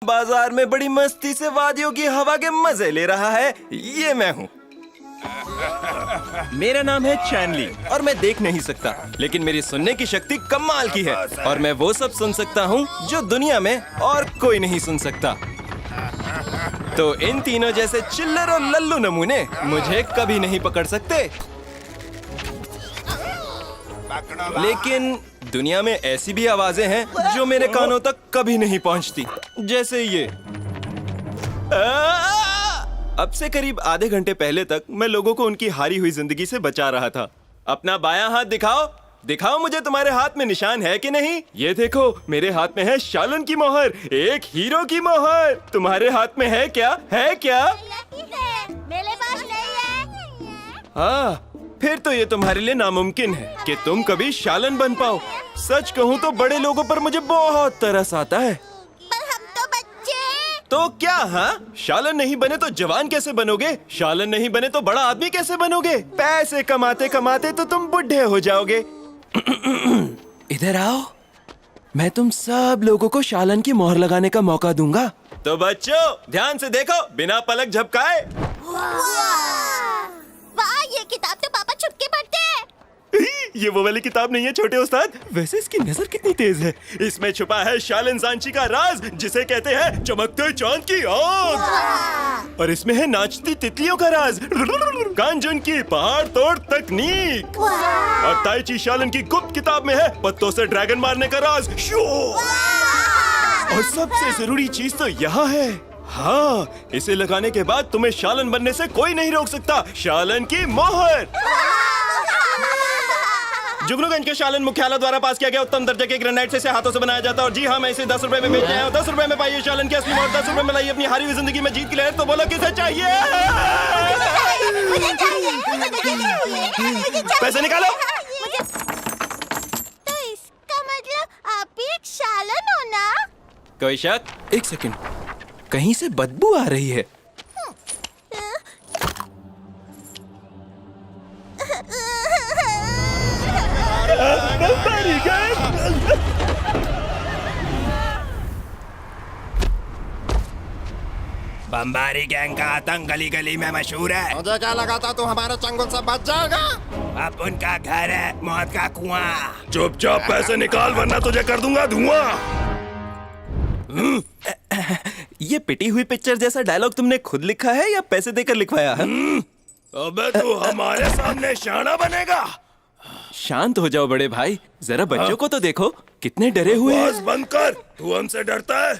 बाजार में बड़ी मस्ती से वादियों की हवा के मजे ले रहा है, ये मैं हूँ। मेरा नाम है चैनली और मैं देख नहीं सकता, लेकिन मेरी सुनने की शक्ति कमाल की है और मैं वो सब सुन सकता हूँ जो दुनिया में और कोई नहीं सुन सकता। तो इन तीनों जैसे चिल्लर और लल्लू नमूने मुझे कभी नहीं पकड़ सकते। लेकिन दुनिया में ऐसी भी आवाजें हैं जो मेरे कानों तक कभी नहीं पहुंचती, जैसे ये। अब से करीब आधे घंटे पहले तक मैं लोगों को उनकी हारी हुई जिंदगी से बचा रहा था। अपना बायां हाथ दिखाओ, दिखाओ मुझे तुम्हारे हाथ में निशान है कि नहीं। ये देखो, मेरे हाथ में है शालन की मोहर, एक हीरो की मोहर। तुम्हारे हाथ में है क्या? है क्या? मेरे पास नहीं है। हाँ, फिर तो ये तुम्हारे लिए नामुमकिन है कि तुम कभी शालन बन पाओ। सच कहूँ तो बड़े लोगों पर मुझे बहुत तरस आता है। पर हम तो बच्चे। तो क्या? हाँ, शालन नहीं बने तो जवान कैसे बनोगे? शालन नहीं बने तो बड़ा आदमी कैसे बनोगे? पैसे कमाते कमाते तो तुम बुढ़े हो जाओगे। इधर आओ, मैं तुम सब लोगों को शालन की मोहर लगाने का मौका दूंगा। तो बच्चों ध्यान से देखो, बिना पलक झपकाए। वाह, ये किताब तो पापा छुप के पढ़ते हैं। ये वो वाली किताब नहीं है छोटे उस्ताद। वैसे इसकी नजर कितनी तेज है। इसमें छुपा है शालन सांची का राज, जिसे कहते हैं चमकते चांद की आग। और इसमें है नाचती तितलियों का राज, कांजुन की पहाड़ तोड़ तकनीक। और ताइची शालन की गुप्त किताब में है पत्तों से ड्रैगन मारने का राज। और सबसे जरूरी चीज तो यहाँ है। हाँ, इसे लगाने के बाद तुम्हें शालन बनने से कोई नहीं रोक सकता। शालन की मोहर। जुगनूगंज के शालन मुख्यालय द्वारा पास किया गया उत्तम दर्जे के ग्रेनाइट से इसे हाथों से बनाया जाता है। और जी हाँ, मैं इसे 10 रुपए में बेचने आया हूँ। 10 रुपए में पाइए शालन की असली मोहर। 10 रुपए में लाइए अपनी हारी हुई जिंदगी में जीत की लहर। तो बोलो किसे चाहिए? पैसे निकालो। तो इसका मतलब आप भी एक शालन हो ना? कोई शक? एक सेकंड, कहीं से बदबू आ रही है। बम्बारी गैंग का आतंक गली गली में मशहूर है। मुझे क्या लगा था तू हमारे चंगुल से बच जाएगा। अब उनका घर है मौत का कुआं। चुपचाप पैसे निकाल वरना तुझे कर दूंगा धुआं। ये पिटी हुई पिक्चर जैसा डायलॉग तुमने खुद लिखा है या पैसे देकर लिखवाया है? अबे तू हमारे सामने शाना बनेगा। शांत हो जाओ बड़े भाई, जरा बच्चों को तो देखो, कितने डरे हुए हैं। बस बंद कर, तू हमसे डरता है?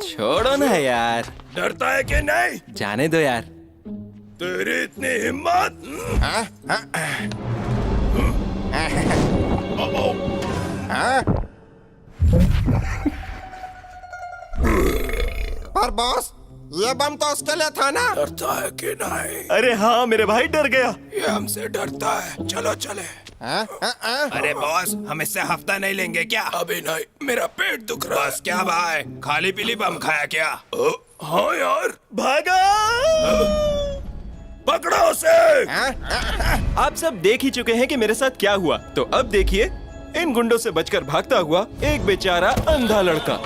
छोड़ो ना यार। डरता है कि नहीं? जाने दो यार। तेरी इतनी हिम्मत? पर बॉस, ये बम तो उसके लिए था ना। डरता है कि नहीं? अरे हाँ मेरे भाई, डर गया। ये हमसे डरता है। चलो चले। अरे बॉस, हम इससे हफ्ता नहीं लेंगे क्या? अभी नहीं, मेरा पेट दुख रहा है। बस क्या भाई, खाली पीली बम खाया क्या? हाँ यार। भागा! पकड़ो उसे। आप सब देख ही चुके हैं कि मेरे साथ क्या हुआ, तो अब देखिए इन गुंडों से बचकर भागता हुआ एक बेचारा अंधा लड़का।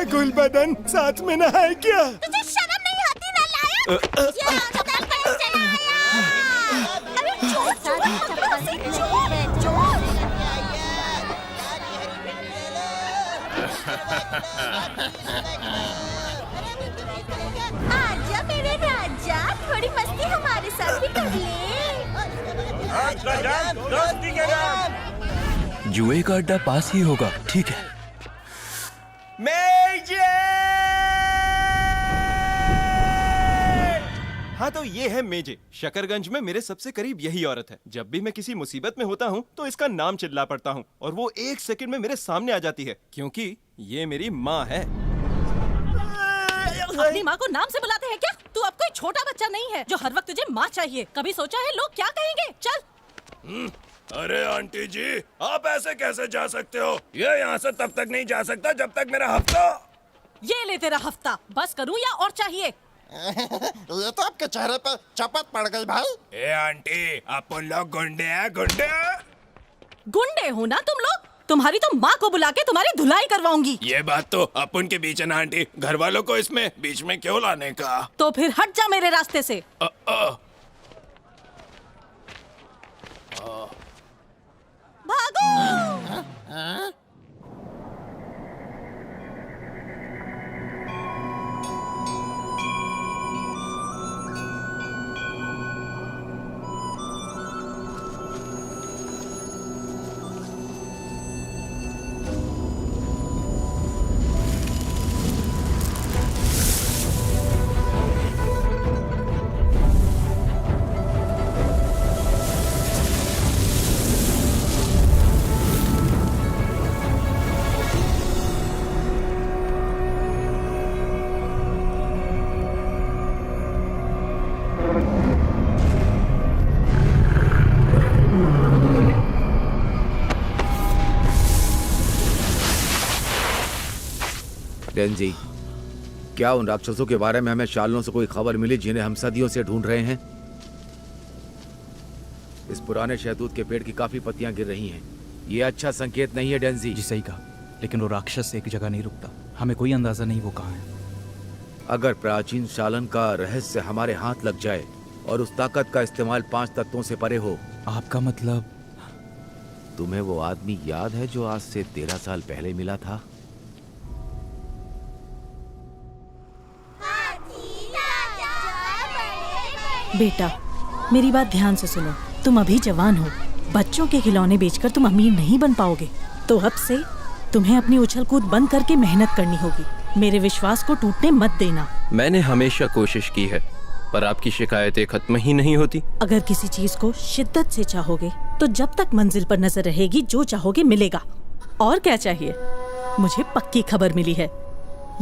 गुलबदन साथ में ना है क्या? तुझे शर्म नहीं आती ना लायक? ये अस्पताल पर चला आया। अरे चोर आजा मेरे राजा, थोड़ी मस्ती हमारे साथ भी कर ले। जुए का अड्डा पास ही होगा, ठीक है। हाँ तो ये है मेजे। शकरगंज में मेरे सबसे करीब यही औरत है। जब भी मैं किसी मुसीबत में होता हूँ तो इसका नाम चिल्ला पड़ता हूँ और वो 1 सेकंड में मेरे सामने आ जाती है, क्योंकि ये मेरी माँ है। अपनी माँ को नाम से बुलाते हैं क्या? तू अब कोई छोटा बच्चा नहीं है जो हर वक्त तुझे माँ चाहिए। कभी सोचा है लोग क्या कहेंगे? चल अरे आंटी जी, आप ऐसे कैसे जा सकते हो? ये यहाँ से तब तक नहीं जा सकता जब तक मेरा हफ्ता। ये ले तेरा हफ्ता, बस करूं या और चाहिए? ये तो आपके चेहरे पे चपत पड़ गई भाई। ए आंटी, अपन लोग गुंडे हैं, गुंडे। गुंडे हो ना तुम लोग? तुम्हारी तो माँ को बुला के तुम्हारी धुलाई करवाऊंगी। ये बात तो अपन के बीच है ना आंटी, घर वालों को इसमें बीच में क्यों लाने का? तो फिर हट जा मेरे रास्ते से। भागो! डेंजी, क्या उन राक्षसों के बारे में हमें शालों से कोई खबर मिली जिन्हें हम सदियों से ढूंढ रहे हैं? इस पुराने शहतूत के पेड़ की काफी पत्तियां गिर रही हैं। ये अच्छा संकेत नहीं है डेंजी। जी सही कहा, लेकिन वो राक्षस एक जगह नहीं रुकता। हमें कोई अंदाजा नहीं वो कहाँ है। अगर प्राचीन शालन का रहस्य हमारे हाथ लग जाए और उस ताकत का इस्तेमाल 5 तत्वों से परे हो। आपका मतलब? तुम्हें वो आदमी याद है जो आज से 13 साल पहले मिला था? बेटा, मेरी बात ध्यान से सुनो। तुम अभी जवान हो, बच्चों के खिलौने बेचकर तुम अमीर नहीं बन पाओगे। तो अब से तुम्हें अपनी उछल कूद बंद करके मेहनत करनी होगी। मेरे विश्वास को टूटने मत देना। मैंने हमेशा कोशिश की है, पर आपकी शिकायतें खत्म ही नहीं होती। अगर किसी चीज को शिद्दत से चाहोगे तो जब तक मंजिल पर नजर रहेगी जो चाहोगे मिलेगा। और क्या चाहिए? मुझे पक्की खबर मिली है,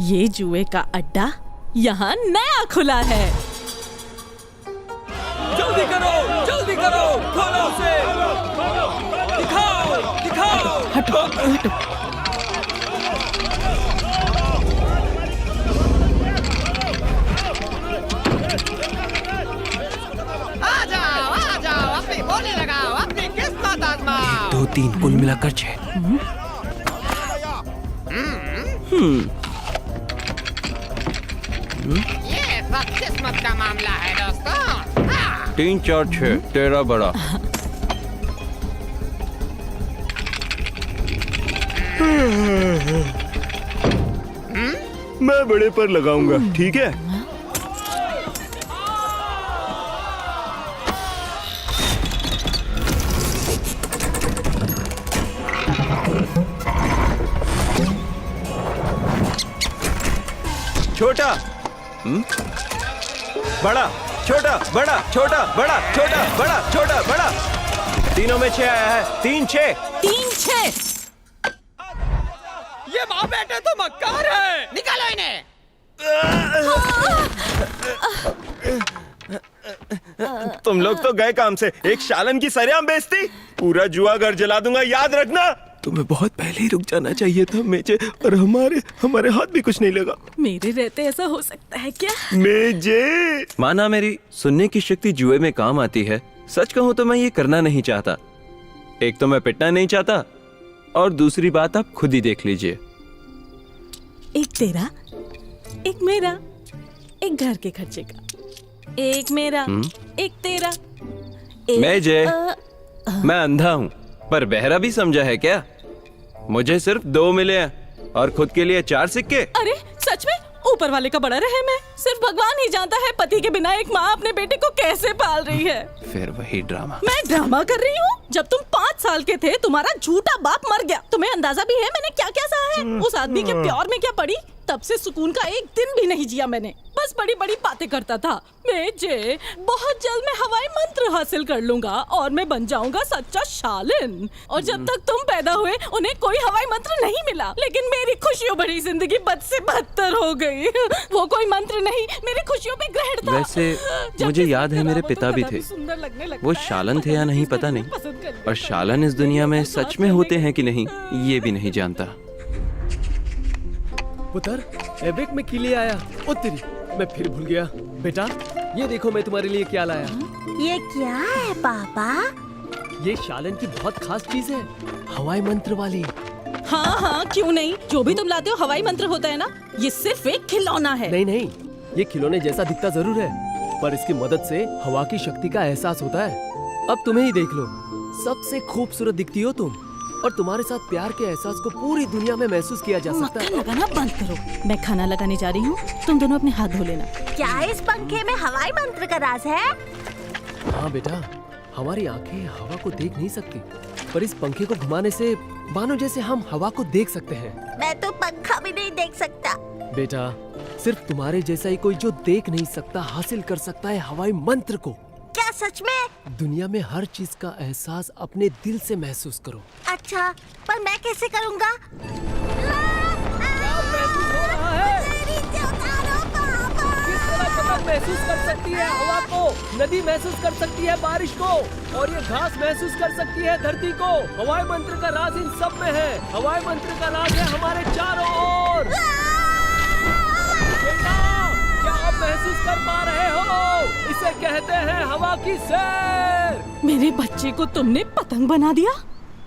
ये जुए का अड्डा यहाँ नया खुला है। जल्दी करो, खोलो उसे, दिखाओ। हटो, हटो। आ जाओ, अपनी बोली लगाओ, अपनी किस्मत आजमाओ। 2, 3 कुल मिलाकर 6। ये सब किस्मत का मामला है दोस्तों। 3, 4, 6 तेरा बड़ा। मैं बड़े पर लगाऊंगा, ठीक है? छोटा, बड़ा, छोटा, बड़ा, छोटा, बड़ा, छोटा, बड़ा, छोटा, बड़ा। तीनों में 6 आया है। 3, 6। 3, 6। ये माँ बेटे तो मक्कार है, निकालो इन्हें। तुम लोग तो गए काम से। एक शालन की सरेआम बेइज्जती। पूरा जुआ घर जला दूंगा, याद रखना। तुम्हें बहुत पहले ही रुक जाना चाहिए था मेजे, और हमारे हाथ भी कुछ नहीं लगा। मेरे रहते ऐसा हो सकता है क्या? मेजे, माना मेरी सुनने की शक्ति जुए में काम आती है। सच कहूँ तो मैं ये करना नहीं चाहता। एक तो मैं पिटना नहीं चाहता, और दूसरी बात आप खुद ही देख लीजिए। एक तेरा, एक मेरा, एक घर के खर्चे का, एक मेरा, एक तेरा, एक मैं जय, मैं अंधा हूँ पर बहरा भी समझा है क्या? मुझे सिर्फ 2 मिले हैं और खुद के लिए 4 सिक्के। अरे सच में? ऊपर वाले का बड़ा रहम है। सिर्फ भगवान ही जानता है पति के बिना एक माँ अपने बेटे को कैसे पाल रही है। फिर वही ड्रामा। मैं ड्रामा कर रही हूँ? जब तुम 5 साल के थे तुम्हारा झूठा बाप मर गया। तुम्हें अंदाजा भी है मैंने क्या क्या सहा है? उस आदमी के प्यार में क्या पड़ी, तब से सुकून का एक दिन भी नहीं जिया मैंने। बस बड़ी बड़ी बातें करता था। मेजे, बहुत जल्द मैं हवाई मंत्र हासिल कर लूंगा और मैं बन जाऊंगा सच्चा शालिन। और जब तक तुम पैदा हुए उन्हें कोई हवाई मंत्र नहीं मिला, लेकिन मेरी खुशियों भरी जिंदगी बद से बदतर हो गई। वो कोई मंत्र नहीं, मेरी खुशियों पे ग्रहण था। वैसे मुझे याद है मेरे पिता भी थे। वो शालन थे या नहीं पता नहीं, और शालन इस दुनिया में सच में होते हैं कि नहीं ये भी नहीं जानता। पुत्र, एबेक में किले आया। ओ तेरी, मैं फिर भूल गया। बेटा, ये देखो मैं तुम्हारे लिए क्या लाया। ये क्या है पापा? ये शालन की बहुत खास चीज है, हवाई मंत्र वाली। हाँ हाँ, क्यों नहीं, जो भी तुम लाते हो हवाई मंत्र होता है ना। ये सिर्फ एक खिलौना है। नहीं नहीं, ये खिलौने जैसा दिखता जरूर है, पर इसकी मदद से हवा की शक्ति का एहसास होता है। अब तुम्हें ही देख लो, सबसे खूबसूरत दिखती हो तुम, और तुम्हारे साथ प्यार के एहसास को पूरी दुनिया में महसूस किया जा सकता मक्खन है। लगाना बंद करो, मैं खाना लगाने जा रही हूँ, तुम दोनों अपने हाथ धो लेना। क्या इस पंखे में हवाई मंत्र का राज है? हाँ बेटा, हमारी आंखें हवा को देख नहीं सकती, पर इस पंखे को घुमाने से मानो जैसे हम हवा को देख सकते हैं। मैं तो पंखा भी नहीं देख सकता। बेटा, सिर्फ तुम्हारे जैसा ही कोई जो देख नहीं सकता हासिल कर सकता है हवाई मंत्र को। क्या सच में? दुनिया में हर चीज का एहसास अपने दिल से महसूस करो। अच्छा, पर मैं कैसे करूँगा? महसूस कर सकती है हवा को, नदी महसूस कर सकती है बारिश को, और ये घास महसूस कर सकती है धरती को। हवाई मंत्र का राज इन सब में है। हवाई मंत्र का राज है हमारे चारों ओर। बेटा, क्या आप महसूस कर पा रहे हो? इसे कहते हैं हवा की सैर। मेरे बच्चे को तुमने पतंग बना दिया।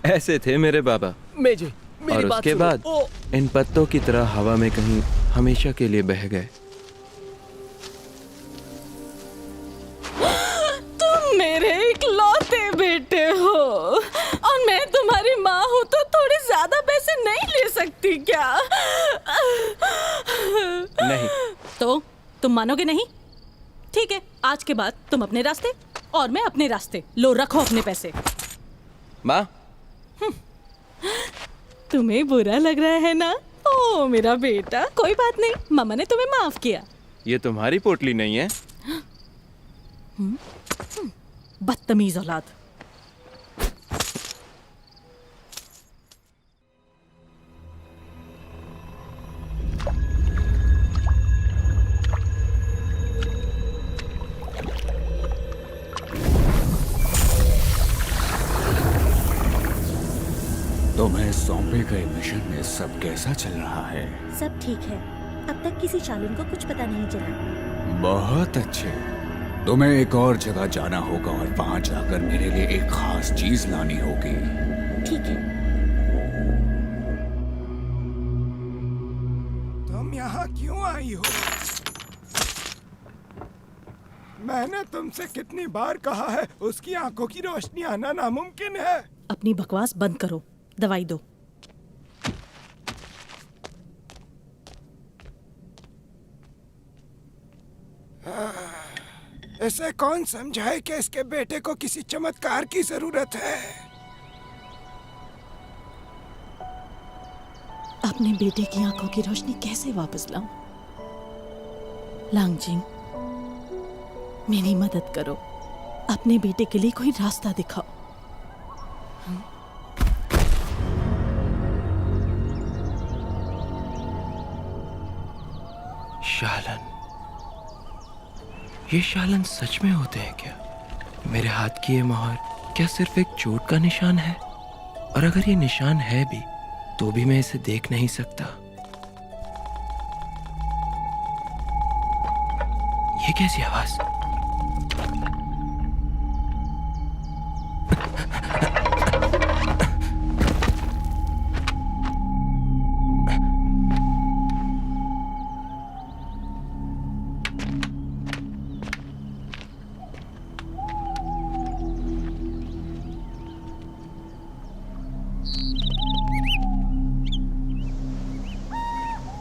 ऐसे थे मेरे बाबा। मेजे, मेरी और बात उसके सुनो। बाद इन पत्तों की तरह हवा में कहीं हमेशा के लिए बह गए। तुम मेरे इकलौते बेटे हो, और मैं तुम्हारी माँ हूँ तो थोड़े ज्यादा पैसे नहीं ले सकती क्या? नहीं। तो तुम मानोगे नहीं? ठीक है, आज के बाद तुम अपने रास्ते और मैं अपने रास्ते। लो, रखो अपने पैसे। माँ, तुम्हें बुरा लग रहा है ना? ओ मेरा बेटा, कोई बात नहीं, मामा ने तुम्हें माफ किया। ये तुम्हारी पोटली नहीं है। बदतमीज औलाद। तुम्हें सौंपे गए मिशन में सब कैसा चल रहा है? सब ठीक है, अब तक किसी शालन को कुछ पता नहीं चला। बहुत अच्छे। तुम्हें एक और जगह जाना होगा और वहां जाकर मेरे लिए एक खास चीज लानी होगी। ठीक है। तुम यहाँ क्यों आई हो? मैंने तुमसे कितनी बार कहा है, उसकी आंखों की रोशनी आना नामुमकिन है। अपनी बकवास बंद करो, दवाई दो। इसे कौन समझाए कि इसके बेटे को किसी चमत्कार की जरूरत है। अपने बेटे की आंखों की रोशनी कैसे वापस लाऊं? लांगजिंग, मेरी मदद करो, अपने बेटे के लिए कोई रास्ता दिखाओ। शालन, ये शालन सच में होते हैं क्या? मेरे हाथ की ये मोहर क्या सिर्फ एक चोट का निशान है? और अगर ये निशान है भी तो भी मैं इसे देख नहीं सकता। ये कैसी आवाज?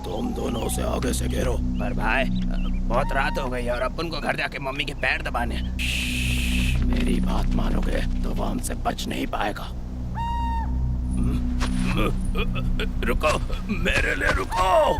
तुम दोनों से आगे से घेरो। पर भाई, बहुत रात हो गई है और अपन को घर जाके मम्मी के पैर दबाने हैं। मेरी बात मानोगे तो वो हमसे बच नहीं पाएगा। रुको, मेरे लिए रुको।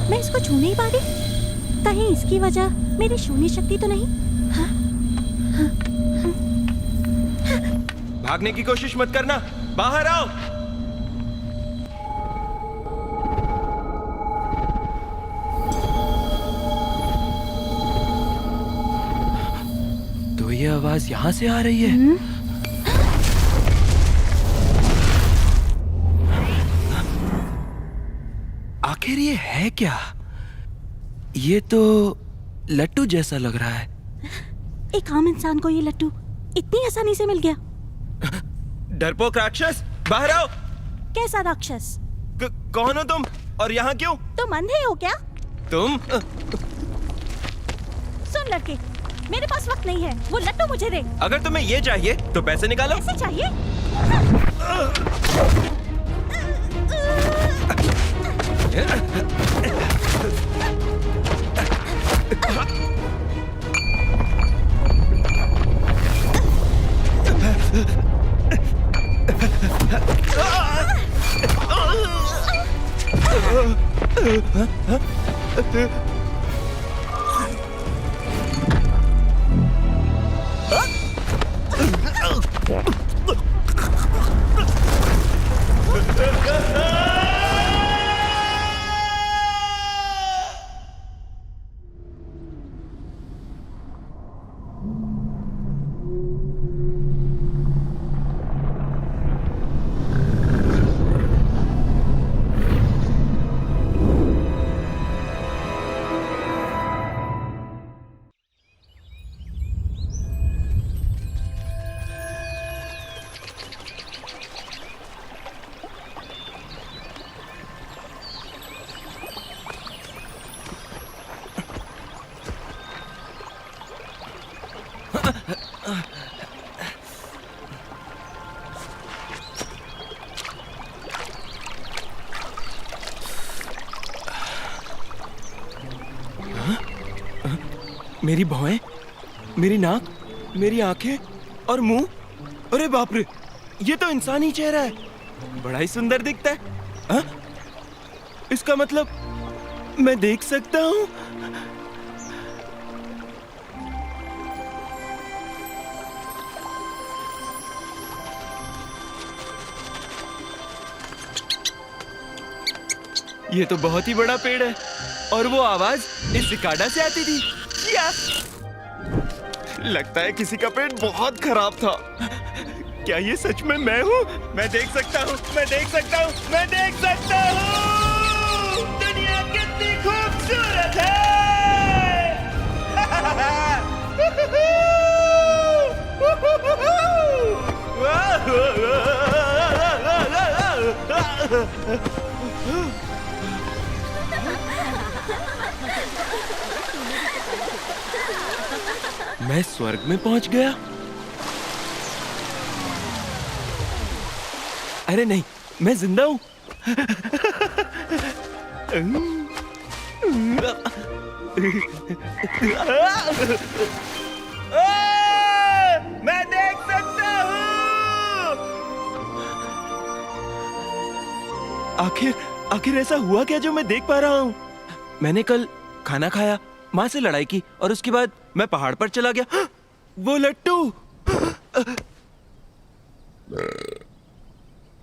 मैं इसको छू नहीं पा रही। कहीं इसकी वजह मेरी शून्य शक्ति तो नहीं? भागने की कोशिश मत करना, बाहर आओ। तो ये आवाज यहाँ से आ रही है। आखिर ये है क्या? ये तो लट्टू जैसा लग रहा है। एक आम इंसान को ये लट्टू इतनी आसानी से मिल गया। डरपोक राक्षस, बाहर आओ। कैसा राक्षस? कौन हो तुम और यहाँ क्यों? तुम अंधे हो क्या? तुम सुन लड़के, मेरे पास वक्त नहीं है, वो लट्टू मुझे दे। अगर तुम्हें ये चाहिए तो पैसे निकालो। पैसे चाहिए? मेरी भौहें, मेरी नाक, मेरी आंखें और मुंह। अरे बाप रे, ये तो इंसानी चेहरा है। बड़ा ही सुंदर दिखता है। हा? इसका मतलब मैं देख सकता हूँ? ये तो बहुत ही बड़ा पेड़ है और वो आवाज इस सिकाडा से आती थी। लगता है किसी का पेट बहुत खराब था। क्या ये सच में मैं हूँ? मैं देख सकता हूँ, मैं देख सकता हूँ, मैं देख सकता हूँ। दुनिया कितनी खूबसूरत है। मैं स्वर्ग में पहुंच गया। अरे नहीं, मैं जिंदा हूं। मैं देख सकता हूं। आखिर ऐसा हुआ क्या जो मैं देख पा रहा हूं? मैंने कल खाना खाया, माँ से लड़ाई की और उसके बाद मैं पहाड़ पर चला गया। वो लट्टू।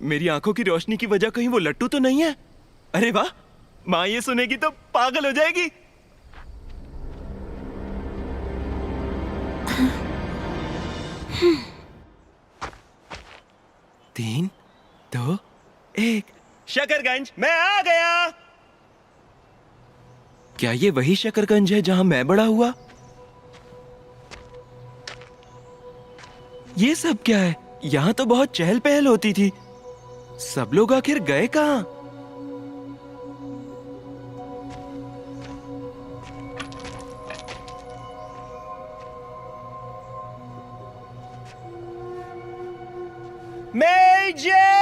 मेरी आंखों की रोशनी की वजह कहीं वो लट्टू तो नहीं है? अरे वाह, माँ ये सुनेगी तो पागल हो जाएगी। तीन, दो, एक। शकरगंज, मैं आ गया। क्या ये वही शकरगंज है जहां मैं बड़ा हुआ? ये सब क्या है? यहाँ तो बहुत चहल पहल होती थी। सब लोग आखिर गए कहाँ? मेजर!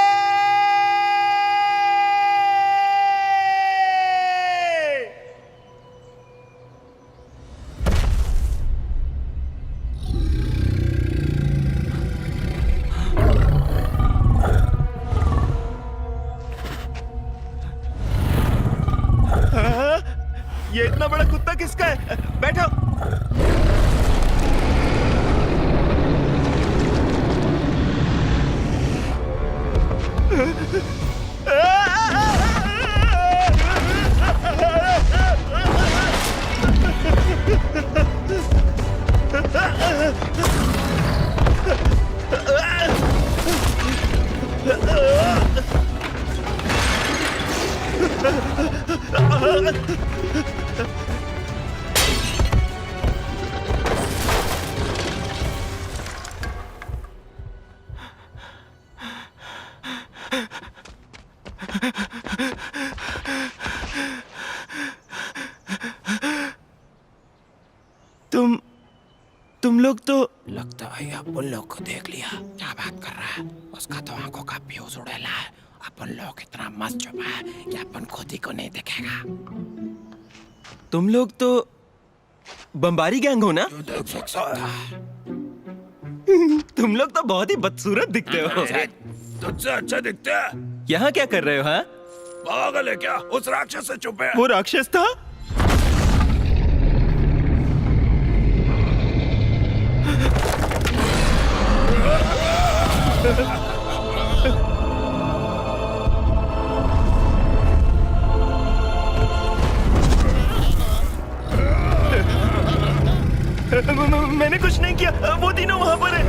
ये इतना बड़ा कुत्ता किसका है? बैठो। तुम लोग तो लगता है अपन लोग को देख लिया। क्या बात कर रहा है? उसका तो आंखों का फ्यूज उड़ेला है। अपन लोग इतना मस्त छुपा है कि अपन खुद ही को नहीं दिखेगा। तुम लोग तो बम्बारी गैंग हो ना? जो देख सकता है। तुम लोग तो बहुत ही बदसूरत दिखते हो। तुझसे अच्छा दिखते हैं। यहाँ क्या कर रहे हो? हाँ, पागल है क्या? उस राक्षस से छुपे हैं। वो राक्षस था? मैंने कुछ नहीं किया, वो तीनों वहां पर है।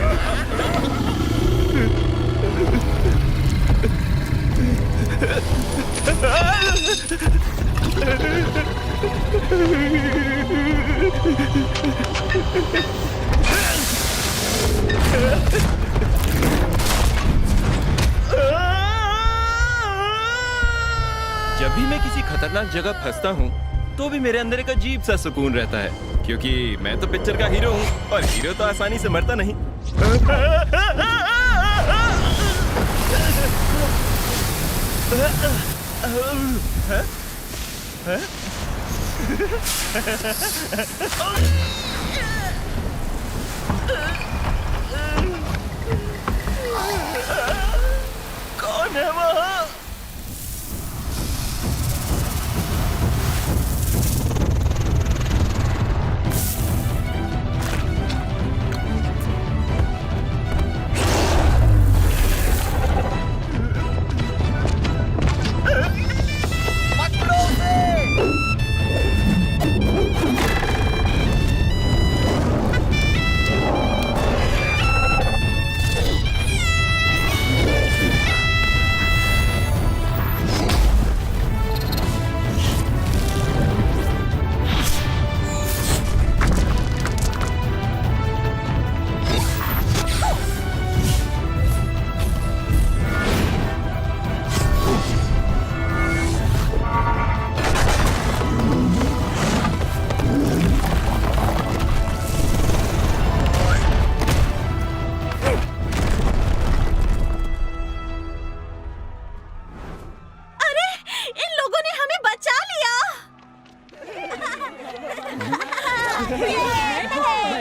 जब भी मैं किसी खतरनाक जगह फंसता हूँ तो भी मेरे अंदर एक अजीब सा सुकून रहता है, क्योंकि मैं तो पिक्चर का हीरो हूँ और हीरो तो आसानी से मरता नहीं। कौन है वहाँ?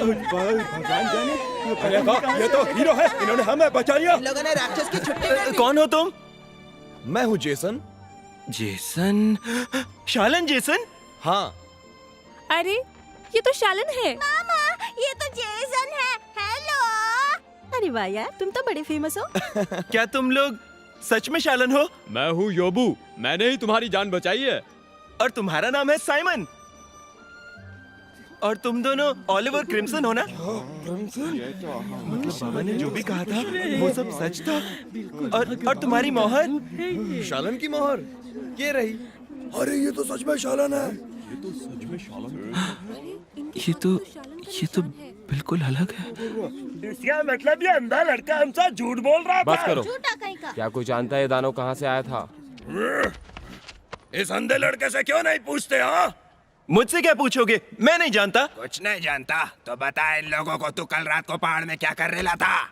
भगवान जाने, ये तो हीरो है, इन्होंने हमें बचा लिया। लोगों ने राक्षस की छुट्टी कर दी। कौन हो तुम? मैं हूँ जेसन। जेसन? शालन जेसन? हाँ। अरे ये तो शालन है। मामा ये तो जेसन है। हेलो। अरे वाह यार, तुम तो बड़े फेमस हो। क्या तुम लोग सच में शालन हो? मैं हूँ योबू, मैंने ही तुम्हारी जान बचाई है। और तुम्हारा नाम है साइमन। और तुम दोनों ओलिवर क्रिम्सन हो ना? मतलब बाबा ने जो भी कहा था वो सब सच था। और तुम्हारी मोहर? शालन की मोहर ये रही। अरे ये तो सच में शालन है। ये तो बिल्कुल अलग है। इसका मतलब ये अंधा लड़का हमसे झूठ बोल रहा था। बस करो। झूठा कहीं का। क्या कोई जानता है दानव कहाँ से आया था? इस अंधे लड़के से क्यों नहीं पूछते? हाँ, मुझसे क्या पूछोगे? मैं नहीं जानता। कुछ नहीं जानता तो बता इन लोगों को तू कल रात को पहाड़ में क्या कर रहा था?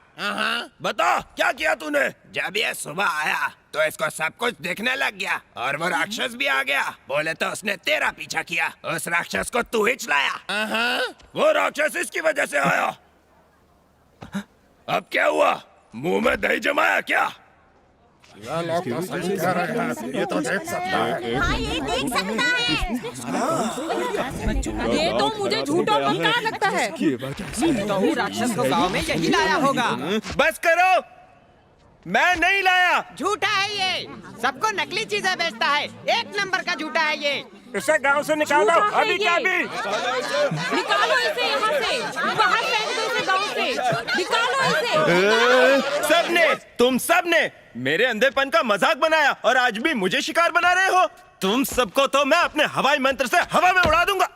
बता क्या किया तूने? जब ये सुबह आया तो इसको सब कुछ दिखने लग गया और वो राक्षस भी आ गया। बोले तो उसने तेरा पीछा किया। उस राक्षस को तू ही चलाया। वो राक्षस इसकी वजह से आया। अब क्या हुआ? मुंह में दही जमाया क्या? ये तो देख सकता है। हाँ ये देख सकता है। ये तो मुझे झूठा पक्का लगता है। तो वो राक्षस को गांव में यही लाया होगा। बस करो, मैं नहीं लाया। झूठा है ये, सबको नकली चीजें बेचता है। 1 नंबर का झूठा है ये। इसे गांव से निकालो अभी क्या भी। निकालो इसे यहाँ से, बाहर फेंक दो इसे गाँव से। निकालो इसे। सबने, तुम सबने मेरे अंधेपन का मजाक बनाया और आज भी मुझे शिकार बना रहे हो। तुम सबको तो मैं अपने हवाई मंत्र से हवा में उड़ा दूंगा।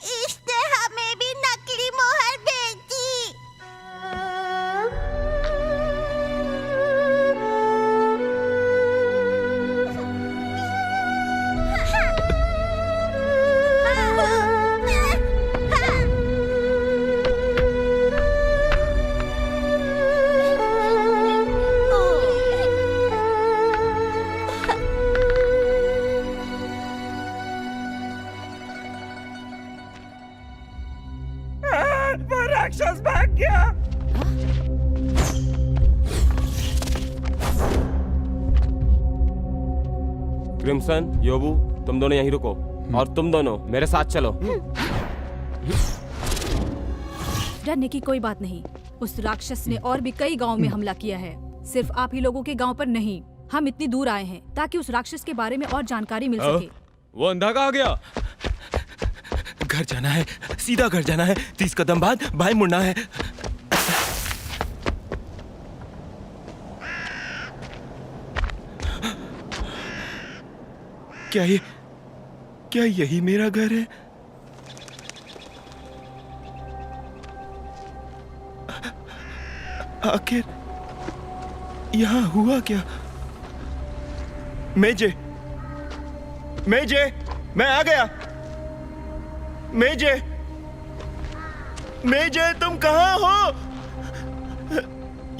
इसने हमें भी नकली मोहर बेची। वो राक्षस भाग गया। क्रिम्सन, योबू, तुम दोनों यहीं रुको और तुम दोनों मेरे साथ चलो। डरने की कोई बात नहीं। उस राक्षस ने और भी कई गांव में हमला किया है, सिर्फ आप ही लोगों के गांव पर नहीं। हम इतनी दूर आए हैं ताकि उस राक्षस के बारे में और जानकारी मिल सके। वो अंधा कहाँ गया? घर जाना है, सीधा घर जाना है। 30 कदम बाद बाएं मुड़ना है। क्या यही मेरा घर है? आखिर यहाँ हुआ क्या? मेजे, मैं आ गया। मेजे, तुम कहाँ हो?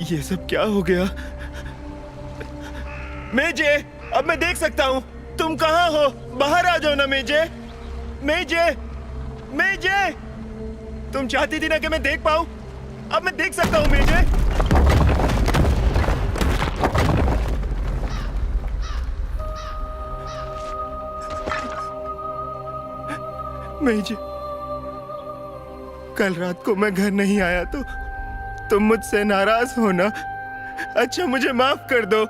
ये सब क्या हो गया? मेजे, अब मैं देख सकता हूँ। तुम कहाँ हो? बाहर आ जाओ ना मेजे। तुम चाहती थी ना कि मैं देख पाऊँ। अब मैं देख सकता हूँ मेजे। मेजे, कल रात को मैं घर नहीं आया तो तुम मुझसे नाराज हो ना? अच्छा, मुझे माफ कर दो।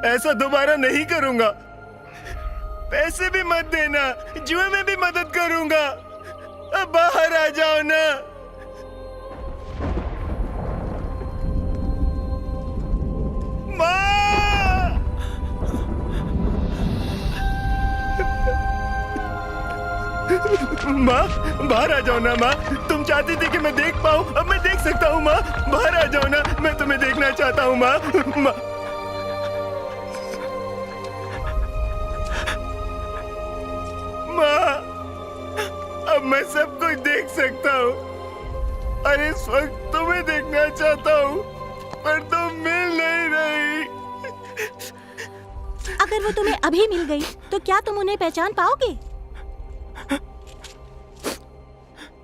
ऐसा दोबारा नहीं करूंगा। पैसे भी मत देना, जुए में भी मदद करूंगा। अब बाहर आ जाओ ना। माँ, बाहर आ जाओ ना माँ। तुम चाहती थी कि मैं देख पाऊँ, अब मैं देख सकता हूँ माँ। बाहर आ जाओ ना, मैं तुम्हें देखना चाहता हूँ माँ। माँ, अब मैं सब कुछ देख सकता हूँ और इस वक्त तुम्हें देखना चाहता हूँ, पर तुम मिल नहीं रही। अगर वो तुम्हें अभी मिल गई तो क्या तुम उन्हें पहचान पाओगे?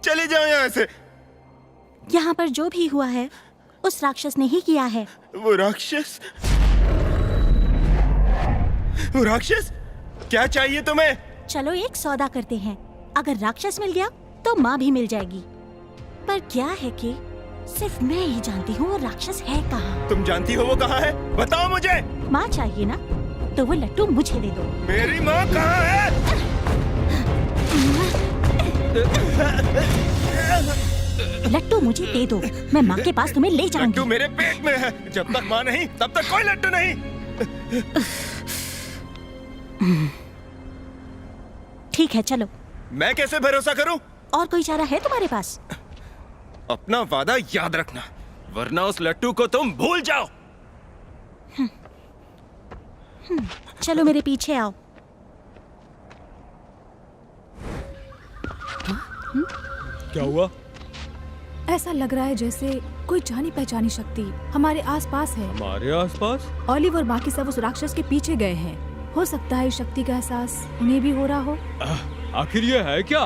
चले जाओ यहाँ से। यहाँ पर जो भी हुआ है उस राक्षस ने ही किया है। वो राक्षस? क्या चाहिए तुम्हें? चलो एक सौदा करते हैं। अगर राक्षस मिल गया तो माँ भी मिल जाएगी। पर क्या है कि सिर्फ मैं ही जानती हूँ वो राक्षस है कहाँ। तुम जानती हो वो कहाँ है? बताओ मुझे। माँ चाहिए ना, तो वो लट्टू मुझे दे दो। मेरी माँ कहाँ है? लट्टू मुझे दे दो, मैं माँ के पास तुम्हें ले जाऊंगी। लट्टू मेरे पेट में है। जब तक माँ नहीं तब तक कोई लट्टू नहीं। ठीक है, चलो। मैं कैसे भरोसा करूं? और कोई चारा है तुम्हारे पास? अपना वादा याद रखना, वरना उस लट्टू को तुम भूल जाओ। चलो मेरे पीछे आओ। क्या हुआ? ऐसा लग रहा है जैसे कोई जानी पहचानी शक्ति हमारे आसपास है। हमारे आसपास? ऑलिव और बाकी सब उस राक्षस के पीछे गए हैं। हो सकता है इस शक्ति का एहसास उन्हें भी हो रहा हो। आखिर ये है क्या?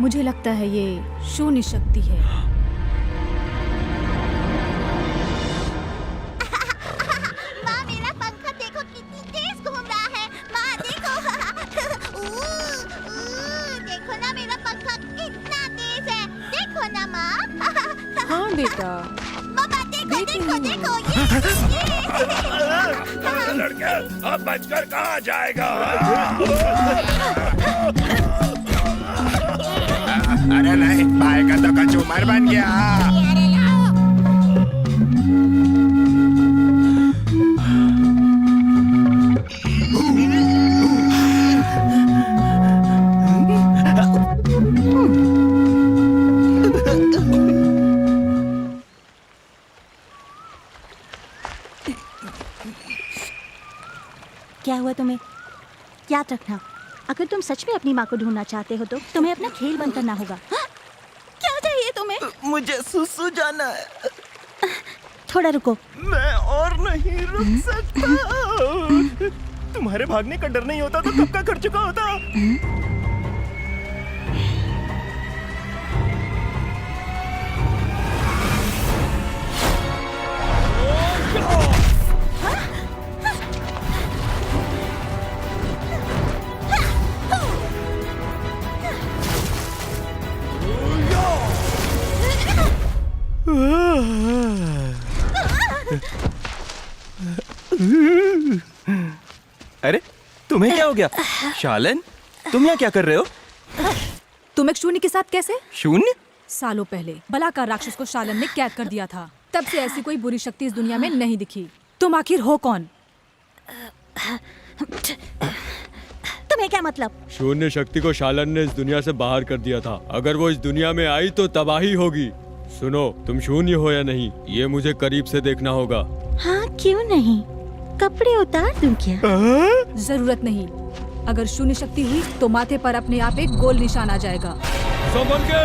मुझे लगता है ये शून्य शक्ति है। हाँ बेटा, लड़के अब बचकर कहाँ जाएगा? अरे नहीं, भाई का तो कचूमर बन गया। क्या हुआ तुम्हें? याद रखना, अगर तुम सच में अपनी माँ को ढूंढना चाहते हो तो तुम्हें अपना खेल बंद करना होगा। हाँ? क्या चाहिए तुम्हें? मुझे सुसु जाना है। थोड़ा रुको। मैं और नहीं रुक सकता। तुम्हारे भागने का डर नहीं होता तो कब का कर चुका होता। अरे तुम्हें क्या हो गया? शालन, तुम यहाँ क्या कर रहे हो? तुम एक शून्य के साथ कैसे? शून्य? सालों पहले बलाकार राक्षस को शालन ने कैद कर दिया था। तब से ऐसी कोई बुरी शक्ति इस दुनिया में नहीं दिखी। तुम आखिर हो कौन? तुम्हें क्या मतलब? शून्य शक्ति को शालन ने इस दुनिया से बाहर कर दिया था। अगर वो इस दुनिया में आई तो तबाही होगी। सुनो, तुम शून्य हो या नहीं, ये मुझे करीब से देखना होगा। हाँ, क्यों नहीं? कपड़े उतार दूं क्या? जरूरत नहीं। अगर शून्य शक्ति हुई तो माथे पर अपने आप एक गोल निशान आ जाएगा। संभल के।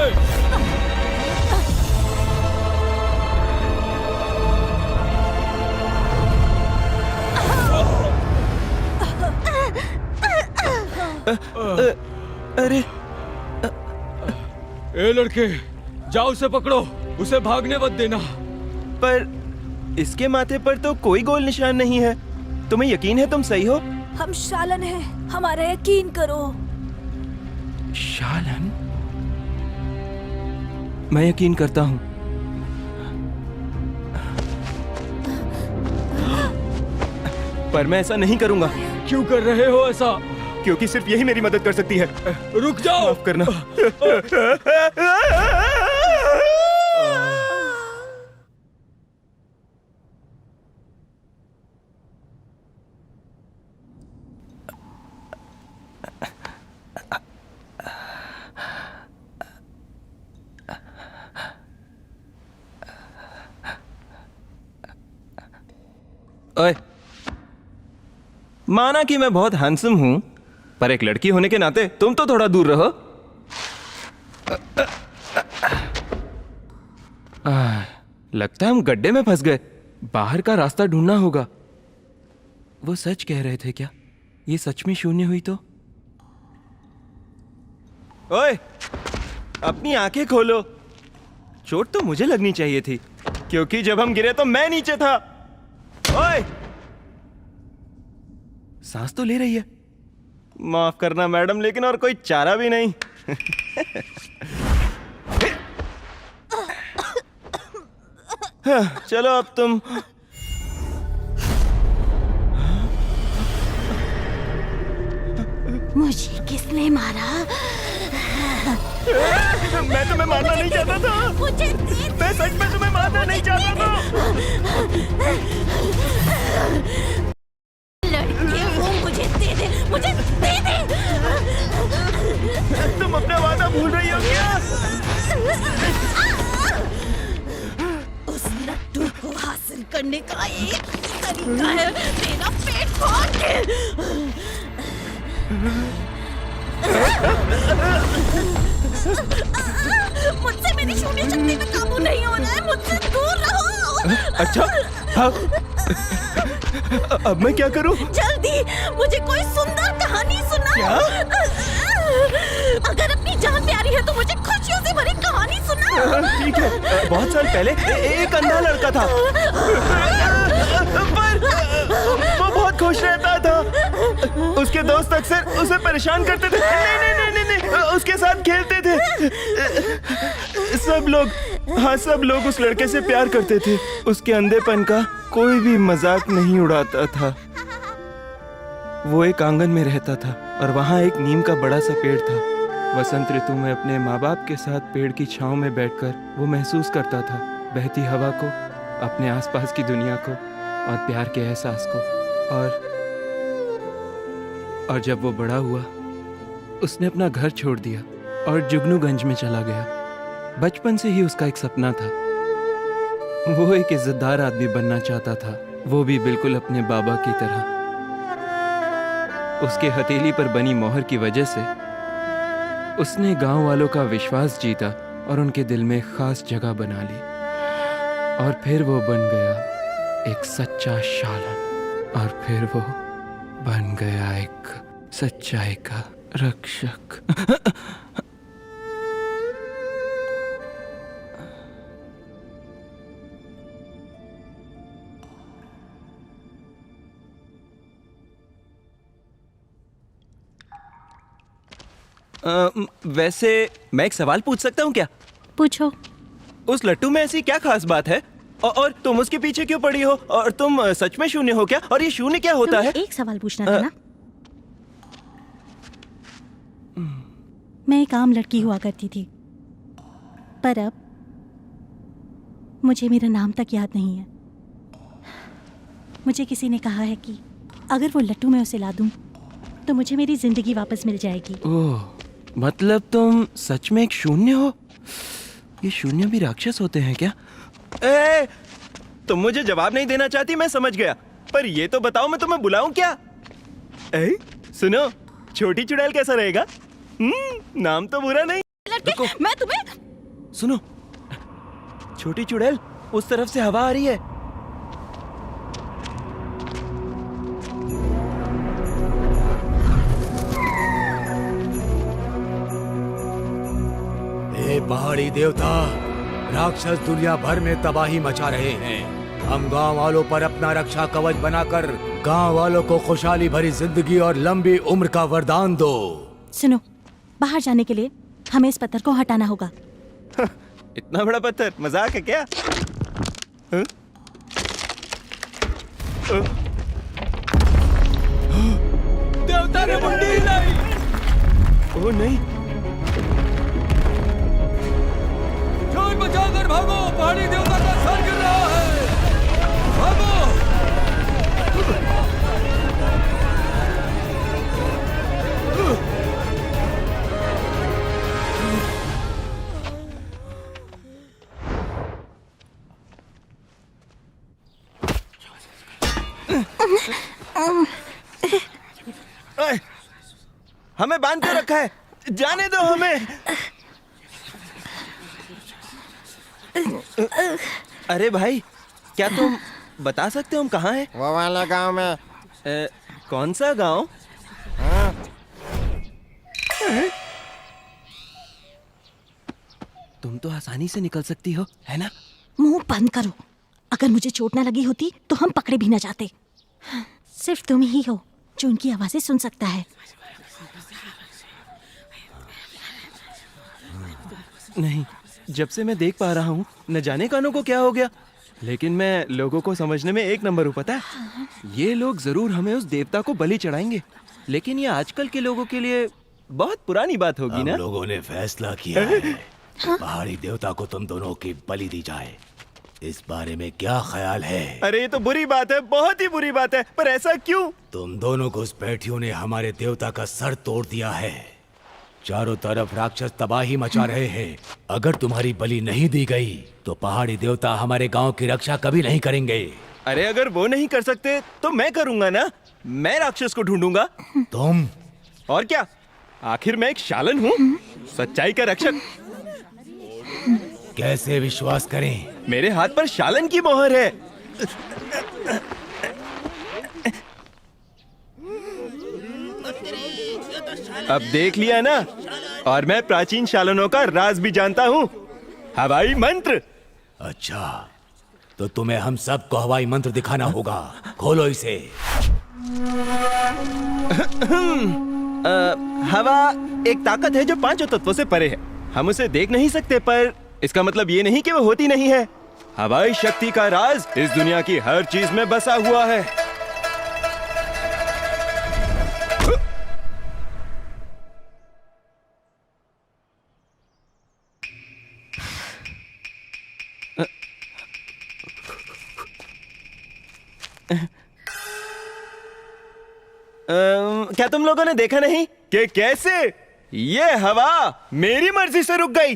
अरे ए लड़के, जाओ उसे पकड़ो, उसे भागने मत देना। पर इसके माथे पर तो कोई गोल निशान नहीं है। तुम्हें यकीन है तुम सही हो? हम शालन हैं, हमारा यकीन करो। शालन? मैं यकीन करता हूँ। पर मैं ऐसा नहीं करूंगा। क्यों कर रहे हो ऐसा? क्योंकि सिर्फ यही मेरी मदद कर सकती है। रुक जाओ। माफ करना। ओए, माना कि मैं बहुत हैंडसम हूं, पर एक लड़की होने के नाते तुम तो थोड़ा दूर रहो। लगता है हम गड्ढे में फंस गए। बाहर का रास्ता ढूंढना होगा। वो सच कह रहे थे क्या? ये सच में शून्य हुई तो? ओए, अपनी आंखें खोलो। चोट तो मुझे लगनी चाहिए थी, क्योंकि जब हम गिरे तो मैं नीचे था। ओए, सांस तो ले रही है। माफ करना मैडम, लेकिन और कोई चारा भी नहीं। चलो अब तुम। मुझे किसने मारा? मैं तुम्हें मारना नहीं चाहता था। मुझे मैं सच में तुम्हें मारना नहीं चाहता था। लड़के वो मुझे दे दे, मुझे दे दे। तुम अपना वादा भूल रही हो क्या? उस लड्डू को हासिल करने का एक ही तरीका है, तेरा पेट फाड़ के। मुझसे मेरी शून्य शक्ति पे काबू नहीं हो रहा है, मुझसे दूर रहो। अच्छा, हाँ। अब मैं क्या करूं? जल्दी मुझे कोई सुंदर कहानी सुनाओ। क्या? अगर अपनी जान प्यारी है तो मुझे खुशियों से भरी कहानी सुनाओ। ठीक है। बहुत साल पहले एक अंधा लड़का था, पर वो बहुत खुश रहता था। उसके दोस्त अक्सर उसे परेशान करते थे। नहीं, उसके साथ खेलते थे। सब लोग उस लड़के से प्यार करते थे। उसके अंधेपन का कोई भी मजाक नहीं उड़ाता था। वो एक आंगन में रहता था और वहाँ एक नीम का बड़ा सा पेड़ था। वसंत ऋतु में अपने माँ बाप के साथ पेड़ की छांव में बैठकर वो महसूस करता था बहती हवा को, अपने आसपास की दुनिया को और प्यार के एहसास को। और जब वो बड़ा हुआ उसने अपना घर छोड़ दिया और जुगनूगंज में चला गया। बचपन से ही उसका एक सपना था। वो एक इज्जतदार आदमी बनना चाहता था, वो भी बिल्कुल अपने बाबा की तरह। उसके हथेली पर बनी मोहर की वजह से उसने गांव वालों का विश्वास जीता और उनके दिल में खास जगह बना ली। और फिर वो बन गया एक सच्चा शालन, और फिर वो बन गया एक सच्चाई का रक्षक। वैसे मैं एक सवाल पूछ सकता हूँ क्या? पूछो। उस लट्टू में ऐसी क्या खास बात है? और तुम उसके पीछे क्यों पड़ी हो? और तुम सच में शून्य हो क्या? और ये शून्य क्या होता है? एक सवाल पूछना था ना। मैं एक आम लड़की हुआ करती थी, पर अब मुझे मेरा नाम तक याद नहीं है। मुझे किसी ने कहा है कि अगर वो लट्टू मैं उसे ला दूं तो मुझे मेरी जिंदगी वापस मिल जाएगी। ओह, मतलब तुम सच में एक शून्य हो? ये शून्य भी राक्षस होते हैं क्या? तुम मुझे जवाब नहीं देना चाहती, मैं समझ गया। पर ये तो बताओ मैं तुम्हें बुलाऊं क्या? सुनो, छोटी चुड़ैल कैसा रहेगा? नाम तो बुरा नहीं। मैं तुम्हें सुनो, छोटी चुड़ैल, उस तरफ से हवा आ रही है। पहाड़ी देवता, राक्षस दुनिया भर में तबाही मचा रहे हैं। हम गांव वालों पर अपना रक्षा कवच बनाकर गांव वालों को खुशहाली भरी जिंदगी और लंबी उम्र का वरदान दो। सुनो, बाहर जाने के लिए हमें इस पत्थर को हटाना होगा। इतना बड़ा पत्थर मजाक है क्या? देवता ने मुंडी हिलाई। ओह नहीं, बचाकर भागो, पहाड़ी देवता का सर गिर रहा है। भागो। हमें बांध के रखा है, जाने दो हमें। अरे भाई, क्या तुम बता सकते हो हम कहाँ हैं? वो वाले गांव में। कौन सा गांव? तुम तो आसानी से निकल सकती हो, है ना? मुंह बंद करो। अगर मुझे चोट ना लगी होती तो हम पकड़े भी ना जाते। सिर्फ तुम ही हो जो उनकी आवाजें सुन सकता है। नहीं, जब से मैं देख पा रहा हूँ, न जाने कानों को क्या हो गया, लेकिन मैं लोगों को समझने में एक नंबर हूँ। पता है, ये लोग जरूर हमें उस देवता को बलि चढ़ाएंगे, लेकिन ये आजकल के लोगों के लिए बहुत पुरानी बात होगी ना? लोगों ने फैसला किया है, पहाड़ी देवता को तुम दोनों की बलि दी जाए। इस बारे में क्या ख्याल है? अरे ये तो बुरी बात है, बहुत ही बुरी बात है, पर ऐसा क्यों? तुम दोनों घुसपैठियों ने हमारे देवता का सर तोड़ दिया है। चारों तरफ राक्षस तबाही मचा रहे हैं। अगर तुम्हारी बलि नहीं दी गई तो पहाड़ी देवता हमारे गांव की रक्षा कभी नहीं करेंगे। अरे अगर वो नहीं कर सकते तो मैं करूंगा ना। मैं राक्षस को ढूंढूंगा। तुम? और क्या, आखिर मैं एक शालन हूँ, सच्चाई का रक्षक। कैसे विश्वास करें? मेरे हाथ पर शालन की मोहर है। अब देख लिया ना, और मैं प्राचीन शालनों का राज भी जानता हूँ, हवाई मंत्र। अच्छा, तो तुम्हें हम सबको हवाई मंत्र दिखाना होगा। खोलो इसे। हवा एक ताकत है जो पांचों तत्वों से परे है। हम उसे देख नहीं सकते, पर इसका मतलब ये नहीं कि वो होती नहीं है। हवाई शक्ति का राज इस दुनिया की हर चीज में बसा हुआ है। क्या तुम लोगों ने देखा नहीं कि कैसे ये हवा मेरी मर्जी से रुक गई?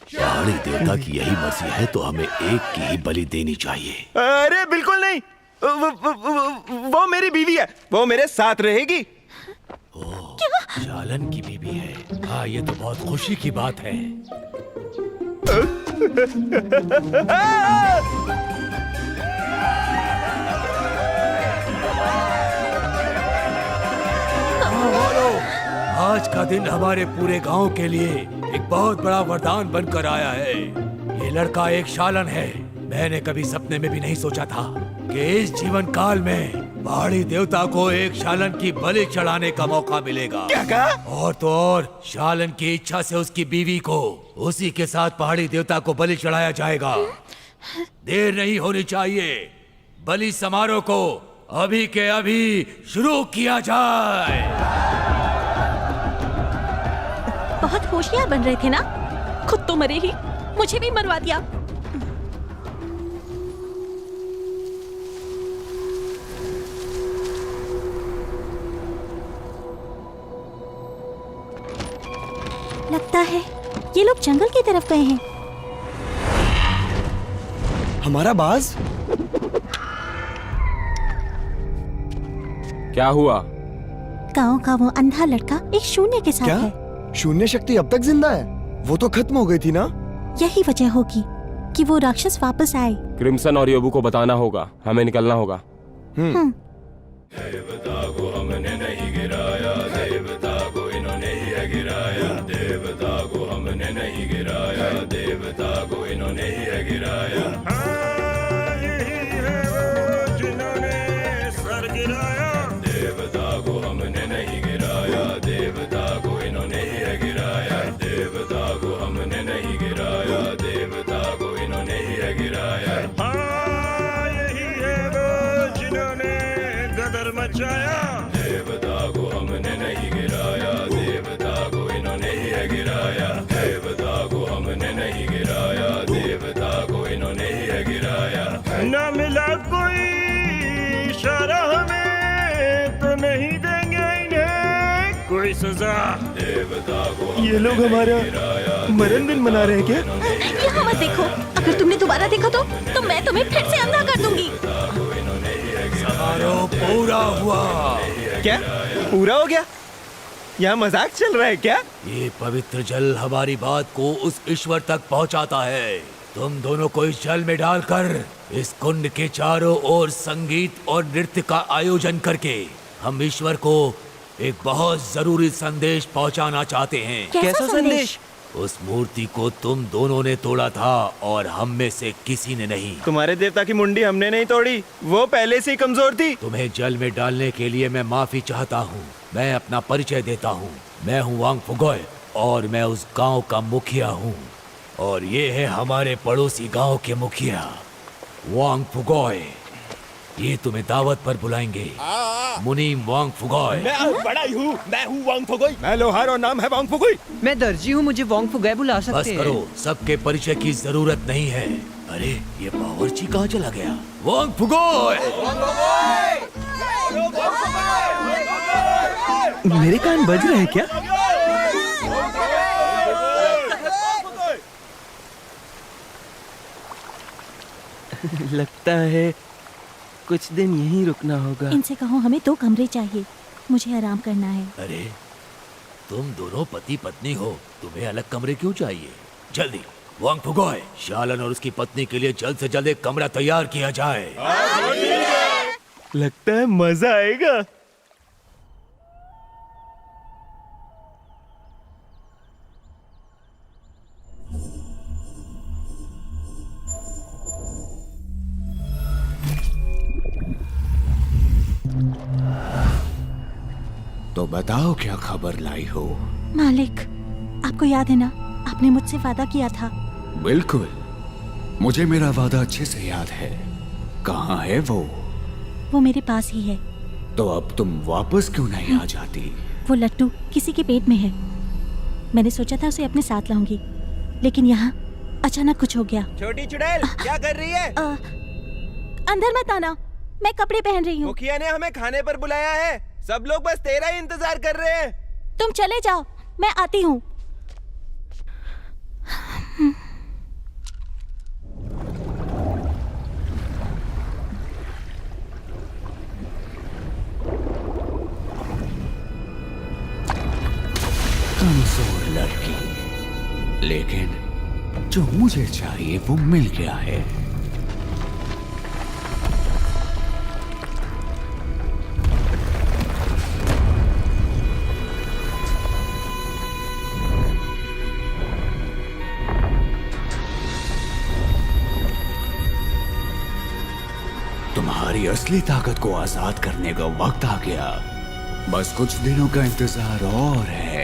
पहाड़ी देवता की यही मर्जी है तो हमें एक की ही बलि देनी चाहिए। अरे बिल्कुल नहीं, वो मेरी बीवी है, वो मेरे साथ रहेगी। शालन की बीवी है? हाँ, ये तो बहुत खुशी की बात है। आज का दिन हमारे पूरे गांव के लिए एक बहुत बड़ा वरदान बनकर आया है। ये लड़का एक शालन है। मैंने कभी सपने में भी नहीं सोचा था कि इस जीवन काल में पहाड़ी देवता को एक शालन की बलि चढ़ाने का मौका मिलेगा। क्या कहा? और तो और शालन की इच्छा से उसकी बीवी को उसी के साथ पहाड़ी देवता को बलि चढ़ाया जाएगा। देर नहीं होनी चाहिए, बलि समारोह को अभी के अभी शुरू किया जाए। बहुत होशियार बन रहे थे ना? खुद तो मरे ही, मुझे भी मरवा दिया। लगता है ये लोग जंगल की तरफ गए हैं। हमारा बाज? क्या हुआ? गांव का वो अंधा लड़का एक शून्य के साथ है। शून्य शक्ति अब तक जिंदा है? वो तो खत्म हो गई थी ना? यही वजह होगी कि वो राक्षस वापस आए। क्रिम्सन और योबू को बताना होगा, हमें निकलना होगा। देवता को हमने नहीं गिराया, देवता को इन्होंने ही गिराया। देवता को हमने नहीं गिराया, देवता को इन्होंने ही गिराया। जिन्होंने सर गिराया, देवता को हमने नहीं गिराया, देवता को इन्होंने ही गिराया। देवता को हमने नहीं गिराया, देवता को इन्होंने ही गिराया। यही है वो जिन्होंने गदर मचाया। देवता को हमने नहीं गिराया, देवता को इन्होंने ही गिराया। देवता को हमने नहीं गिराया, देवता को इन्होंने ही गिराया। न मिला कोई इशारा हमें तो नहीं देंगे इन्हें कोई सजा। देवता को ये लोग हमारा मरण दिन मना रहे हैं क्या? यहाँ मत देखो, अगर तुमने दोबारा देखा तो मैं तुम्हें फिर से अंधा कर दूंगी। समारोह पूरा हुआ। क्या पूरा हो गया? यहाँ मजाक चल रहा है क्या? ये पवित्र जल हमारी बात को उस ईश्वर तक पहुंचाता है। तुम दोनों को इस जल में डालकर इस कुंड के चारों ओर संगीत और नृत्य का आयोजन करके हम ईश्वर को एक बहुत जरूरी संदेश पहुंचाना चाहते हैं। कैसा संदेश? उस मूर्ति को तुम दोनों ने तोड़ा था और हम में से किसी ने नहीं। तुम्हारे देवता की मुंडी हमने नहीं तोड़ी, वो पहले से ही कमजोर थी। तुम्हें जल में डालने के लिए मैं माफी चाहता हूँ। मैं अपना परिचय देता हूँ। मैं हूँ वांग फुगोय और मैं उस गांव का मुखिया हूँ। और ये है हमारे पड़ोसी गांव के मुखिया वांग फुगोय। ये तुम्हें दावत पर बुलाएंगे। मुनीम वांग फुगोय। मैं बड़ा ही हूँ, मैं हूँ वांग फुगोय। मैं लोहार और नाम है वांग फुगोय। मैं दर्जी हूँ, मुझे वांग फुगोय बुला सकते बस हैं। करो, सबके परिचय की जरूरत नहीं है। अरे ये बावर्ची कहाँ चला गया? वांग फुगोय। मेरे कान बज रहे हैं क्या? लगता है कुछ दिन यहीं रुकना होगा। इनसे कहो हमें 2 कमरे चाहिए, मुझे आराम करना है। अरे तुम दोनों पति पत्नी हो, तुम्हें अलग कमरे क्यों चाहिए? जल्दी वांग फुगोय, शालन और उसकी पत्नी के लिए जल्द से जल्द एक कमरा तैयार किया जाए। लगता है मजा आएगा। बताओ क्या खबर लाई हो। मालिक, आपको याद है ना, आपने मुझसे वादा किया था। बिल्कुल, मुझे मेरा वादा अच्छे से याद है। कहाँ है वो? वो मेरे पास ही है। तो अब तुम वापस क्यों नहीं आ जाती? वो लट्टू किसी के पेट में है। मैंने सोचा था उसे अपने साथ लाऊंगी, लेकिन यहाँ अचानक कुछ हो गया। छोटी चुड़ैल, क्या कर रही है? अंदर मत आना, मैं कपड़े पहन रही हूँ। मुखिया ने हमें खाने पर बुलाया है। सब लोग बस तेरा ही इंतजार कर रहे हैं। तुम चले जाओ, मैं आती हूँ। कमजोर लड़की, लेकिन जो मुझे चाहिए वो मिल गया है। तुम्हारी असली ताकत को आजाद करने का वक्त आ गया। बस कुछ दिनों का इंतजार और है।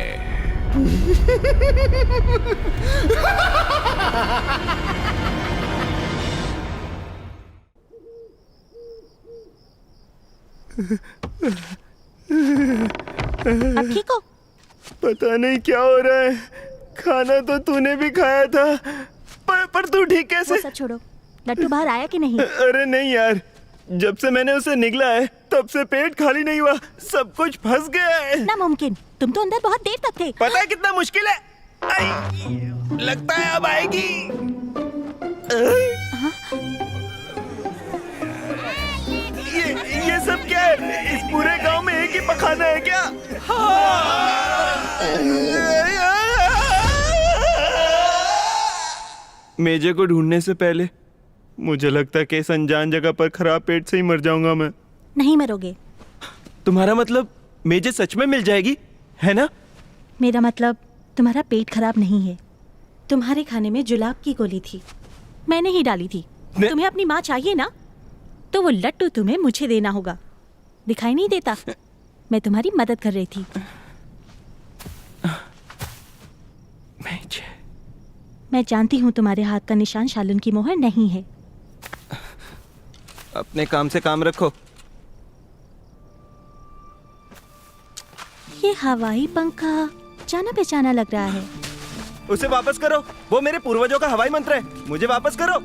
अब ठीक हो? पता नहीं क्या हो रहा है। खाना तो तूने भी खाया था, पर तू ठीक कैसे? वो सब छोड़ो, लट्टू बाहर आया कि नहीं? अरे नहीं यार, जब से मैंने उसे निगला है तब से पेट खाली नहीं हुआ, सब कुछ फंस गया है। नामुमकिन, तुम तो अंदर बहुत देर तक थे। पता है कितना मुश्किल है? लगता है अब आएगी। ये सब क्या है? इस पूरे गांव में एक ही पखाना है क्या? मेजे को ढूंढने से पहले मुझे लगता है कि इस अनजान जगह पर खराब पेट से ही मर जाऊंगा मैं। नहीं मरोगे। तुम्हारा मतलब मेजे सच में मिल जाएगी, है ना? मेरा मतलब तुम्हारा पेट खराब नहीं है। तुम्हारे खाने में जुलाब की गोली थी, मैंने ही डाली थी। तुम्हें अपनी माँ चाहिए ना, तो वो लट्टू तुम्हें मुझे देना होगा। दिखाई नहीं देता? मैं तुम्हारी मदद कर रही थी। मैं जानती हूँ तुम्हारे हाथ का निशान शालन की मोहर नहीं है। अपने काम से काम रखो। ये हवाई पंखा जाना पहचाना लग रहा है। उसे वापस करो, वो मेरे पूर्वजों का हवाई मंत्र है। मुझे वापस करो।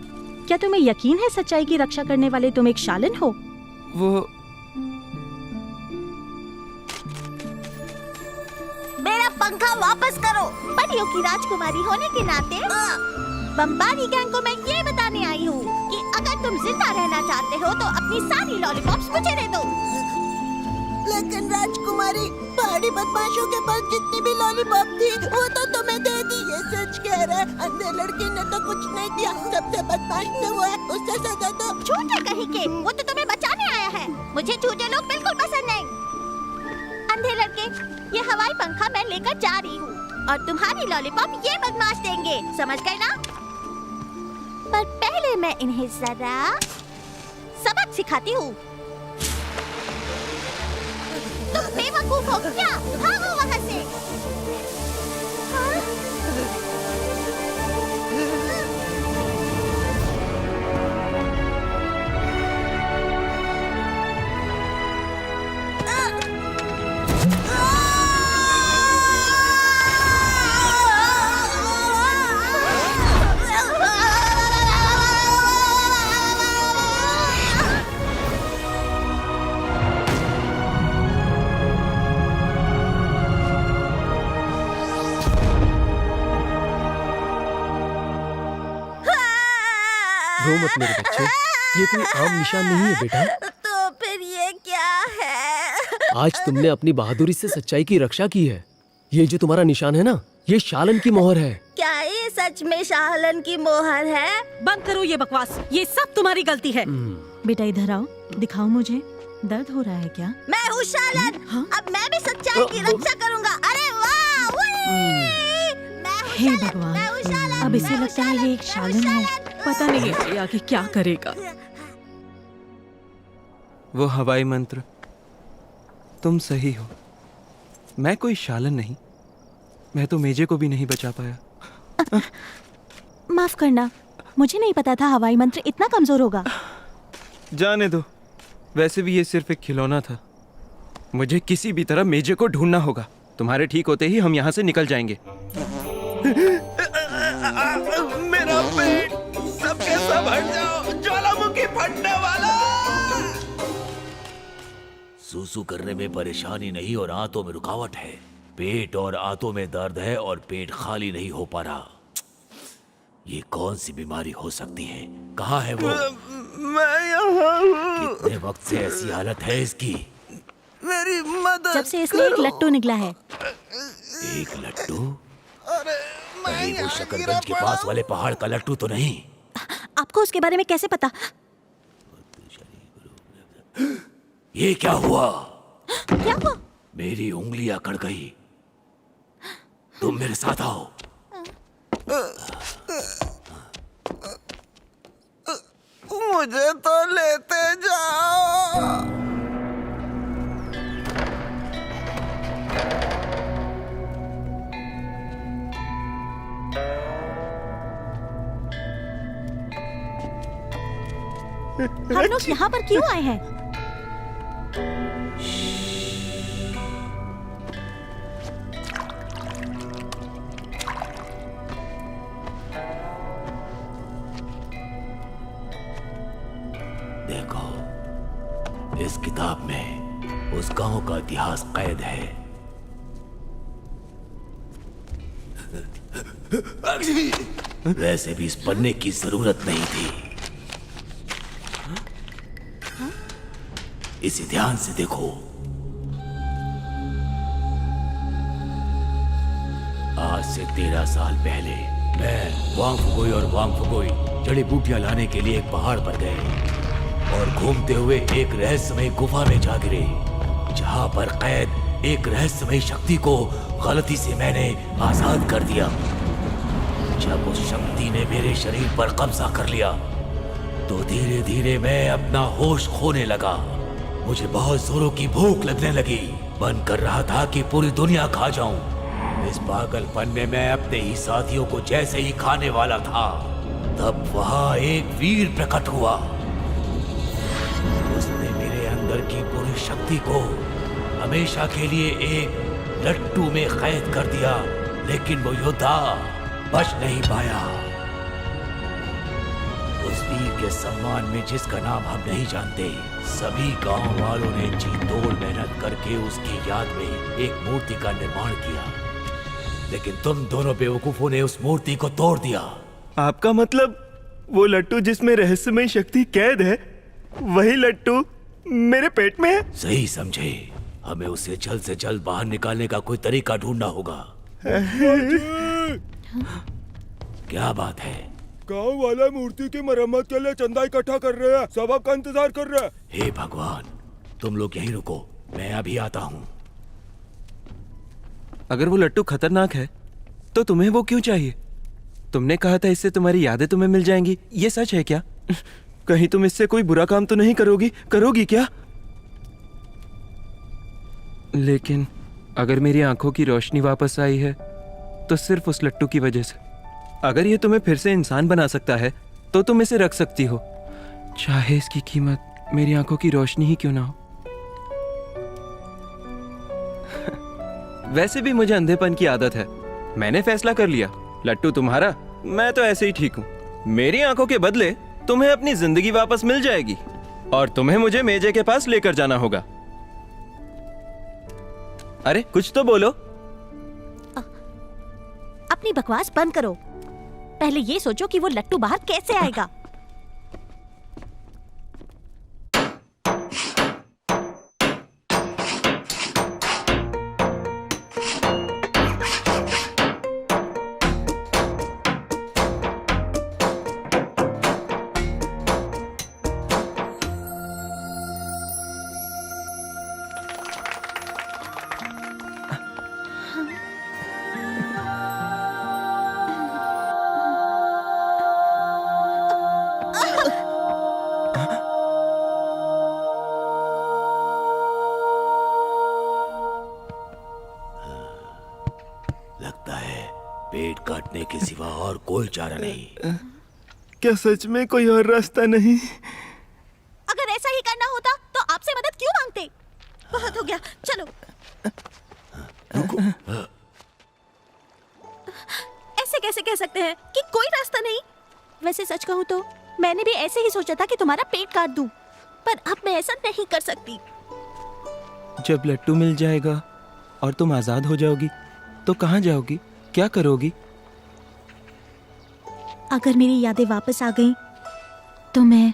क्या तुम्हें यकीन है सच्चाई की रक्षा करने वाले तुम एक शालन हो? वो मेरा पंखा वापस करो। परियों की राजकुमारी होने के नाते बम्बारी गैंग को मैं ये बताने आई हूँ कि अगर तुम जिंदा रहना चाहते हो तो अपनी सारी लॉलीपॉप्स मुझे दे दो। लेकिन राजकुमारी, पहाड़ी बदमाशों के पास जितनी भी लॉलीपॉप थी वो तो तुम्हें दे दी। ये सच कह रहा है, अंधे लड़के ने तो कुछ नहीं दिया। सबसे बदमाश तो वो है, उससे सजा दो। झूठे कहीं के, वो तो तुम्हें बचाने आया है। मुझे झूठे लोग बिल्कुल पसंद नहीं। अंधे लड़के, ये हवाई पंखा मैं लेकर जा रही हूँ और तुम्हारी लॉलीपॉप ये बदमाश देंगे, समझ गए ना? पर पहले मैं इन्हें जरा सबक सिखाती हूँ। तुम बेवकूफ हो क्या? भागो वहाँ से। रो मत मेरे बच्चे, ये कोई आम निशान नहीं है बेटा। तो फिर ये क्या है? आज तुमने अपनी बहादुरी से सच्चाई की रक्षा की है। ये जो तुम्हारा निशान है ना, ये शालन की मोहर है। क्या ये सच में शालन की मोहर है? बंद करो ये बकवास, ये सब तुम्हारी गलती है। बेटा इधर आओ, दिखाओ मुझे। दर्द हो रहा है क्या? मैं हूँ शालन। अब मैं भी सच्चाई की रक्षा करूँगा। अरे वाह! हे भगवान, अब इसे लगता है ये एक शालन है। पता नहीं है आगे क्या करेगा। वो हवाई मंत्र, तुम सही हो। मैं कोई शालन नहीं, मैं तो मेजे को भी नहीं बचा पाया। माफ करना, मुझे नहीं पता था हवाई मंत्र इतना कमजोर होगा। जाने दो, वैसे भी ये सिर्फ एक खिलौना था। मुझे किसी भी तरह मेजे को ढूंढना होगा। तुम्हारे ठीक होते ही हम यहाँ से निकल जाएंगे। मेरा पेट, सबके सब हट जाओ, ज्वालामुखी फटने वाला। सूसू करने में परेशानी नहीं और आंतों में रुकावट है। पेट और आंतों में दर्द है और पेट खाली नहीं हो पा रहा। ये कौन सी बीमारी हो सकती है? कहाँ है वो? मैं यहाँ हूँ। कितने वक्त से ऐसी हालत है इसकी? मेरी मदद। जब से इसने एक लट्टू निकला है। एक लट्टू? अरे कहीं वो शकरगंज के पास वाले पहाड़ का लट्टू तो नहीं? आपको उसके बारे में कैसे पता? ये क्या हुआ? क्या हुआ? मेरी उंगली अकड़ गई। तुम मेरे साथ आओ। मुझे तो लेते जाओ। हम लोग यहाँ पर क्यों आए हैं? देखो, इस किताब में उस गांव का इतिहास कैद है। वैसे भी इस पन्ने की जरूरत नहीं थी। इसे ध्यान से देखो। आज से 13 साल पहले मैं वांगफुगोई और वांगफुगोई जड़ी बूटियां लाने के लिए एक पहाड़ पर गए और घूमते हुए एक रहस्यमय गुफा में जा गिरे, जहां पर कैद एक रहस्यमय शक्ति को गलती से मैंने आजाद कर दिया। जब उस शक्ति ने मेरे शरीर पर कब्जा कर लिया तो धीरे धीरे मैं अपना होश खोने लगा। मुझे बहुत जोरों की भूख लगने लगी। मन कर रहा था कि पूरी दुनिया खा जाऊं। इस पागलपन में मैं अपने ही साथियों को जैसे ही खाने वाला था, तब वहां एक वीर प्रकट हुआ। उसने मेरे अंदर की पूरी शक्ति को हमेशा के लिए एक लट्टू में कैद कर दिया, लेकिन वो योद्धा बच नहीं पाया। उस वीर के सम्मान में, जिसका नाम हम नहीं जानते, सभी गांव वालों ने जी तोड़ मेहनत करके उसकी याद में एक मूर्ति का निर्माण किया, लेकिन तुम दोनों बेवकूफों ने उस मूर्ति को तोड़ दिया। आपका मतलब वो लट्टू जिसमें रहस्यमय शक्ति कैद है, वही लट्टू मेरे पेट में है? सही समझे। हमें उसे जल्द से जल्द बाहर निकालने का कोई तरीका ढूंढना होगा। क्या बात है? गांव वाला मूर्ति की मरम्मत के लिए चंदा इकट्ठा कर रहे हैं। सब आपका इंतजार कर रहे हैं। हे भगवान, तुम लोग यहीं रुको, मैं अभी आता हूँ। अगर वो लट्टू खतरनाक है तो तुम्हें वो क्यों चाहिए? तुमने कहा था इससे तुम्हारी यादें तुम्हें मिल जाएंगी। ये सच है क्या? कहीं तुम इससे कोई बुरा काम तो नहीं करोगी क्या? लेकिन अगर मेरी आंखों की रोशनी वापस आई है तो सिर्फ उस लट्टू की वजह से। अगर ये तुम्हें फिर से इंसान बना सकता है तो तुम इसे रख सकती हो, चाहे इसकी कीमत मेरी आंखों की रोशनी ही क्यों ना हो। वैसे भी मुझे अंधेपन की आदत है। मैंने फैसला कर लिया, लट्टू तुम्हारा, मैं तो ऐसे ही ठीक हूँ। मेरी आंखों के बदले तुम्हें अपनी जिंदगी वापस मिल जाएगी और तुम्हें मुझे मेजे के पास लेकर जाना होगा। अरे कुछ तो बोलो। अपनी बकवास बंद करो। पहले ये सोचो कि वो लट्टू बाहर कैसे आएगा। छूटने के सिवा और कोई चारा नहीं। क्या सच में कोई और रास्ता नहीं? अगर ऐसा ही करना होता तो आपसे मदद क्यों मांगते? बहुत हो गया, चलो। ऐसे कैसे कह सकते हैं कि कोई रास्ता नहीं? वैसे सच कहूँ तो मैंने भी ऐसे ही सोचा था कि तुम्हारा पेट काट दूं, पर अब मैं ऐसा नहीं कर सकती। जब लट्टू मिल जाएगा और तुम आजाद हो जाओगी तो कहाँ जाओगी, क्या करोगी? अगर मेरी यादें वापस आ गईं, तो मैं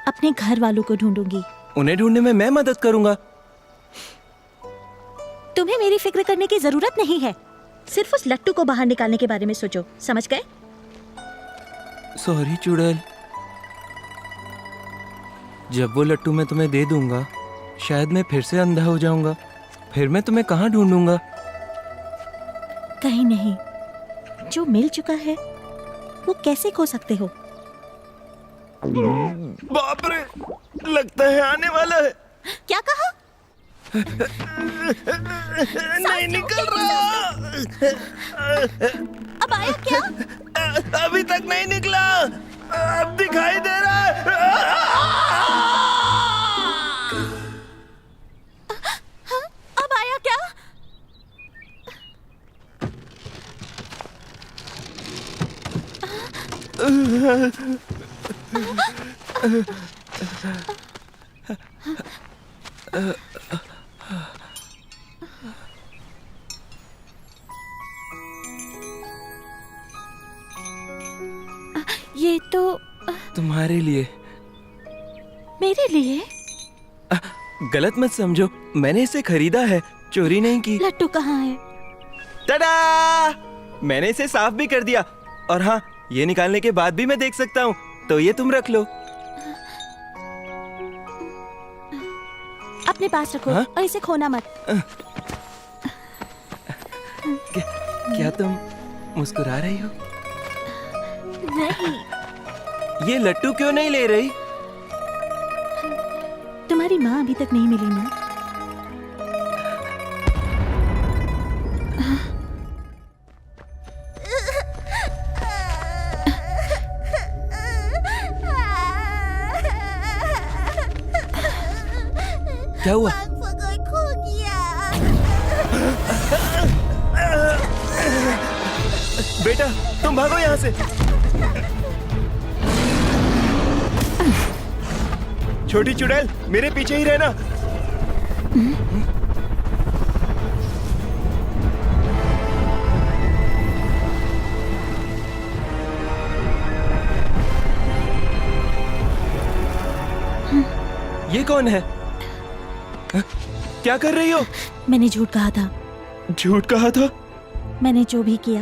अपने घर वालों को ढूंढूंगी। उन्हें ढूंढने में मैं मदद करूंगा। तुम्हें मेरी फिक्र करने की जरूरत नहीं है। सिर्फ उस लट्टू को बाहर निकालने के बारे में सोचो, समझ गए? सॉरी चुड़ैल। जब वो लट्टू मैं तुम्हें दे दूंगा, शायद मैं फिर से अंधा हो जाऊंगा। फिर मैं तुम्हें कहाँ ढूंढूंगा? कहीं नहीं। जो मिल चुका है वो कैसे खो सकते हो? बाप रे, लगता है आने वाला है। क्या कहा? नहीं निकल रहा। अब आया क्या? अभी तक नहीं निकला, अब दिखाई दे रहा है। अब आया क्या? ये तो तुम्हारे लिए। मेरे लिए? गलत मत समझो, मैंने इसे खरीदा है, चोरी नहीं की। लट्टू कहाँ है? टडा! मैंने इसे साफ भी कर दिया। और हाँ, ये निकालने के बाद भी मैं देख सकता हूँ, तो ये तुम रख लो। अपने पास रखो। और इसे खोना मत। क्या तुम मुस्कुरा रही हो? नहीं। ये लट्टू क्यों नहीं ले रही? तुम्हारी माँ अभी तक नहीं मिली ना? क्या हुआ? खो गया। बेटा, तुम भागो यहाँ से। छोटी चुड़ैल, मेरे पीछे ही रहना। ये कौन है? क्या कर रही हो? मैंने झूठ कहा था। झूठ कहा था? मैंने जो भी किया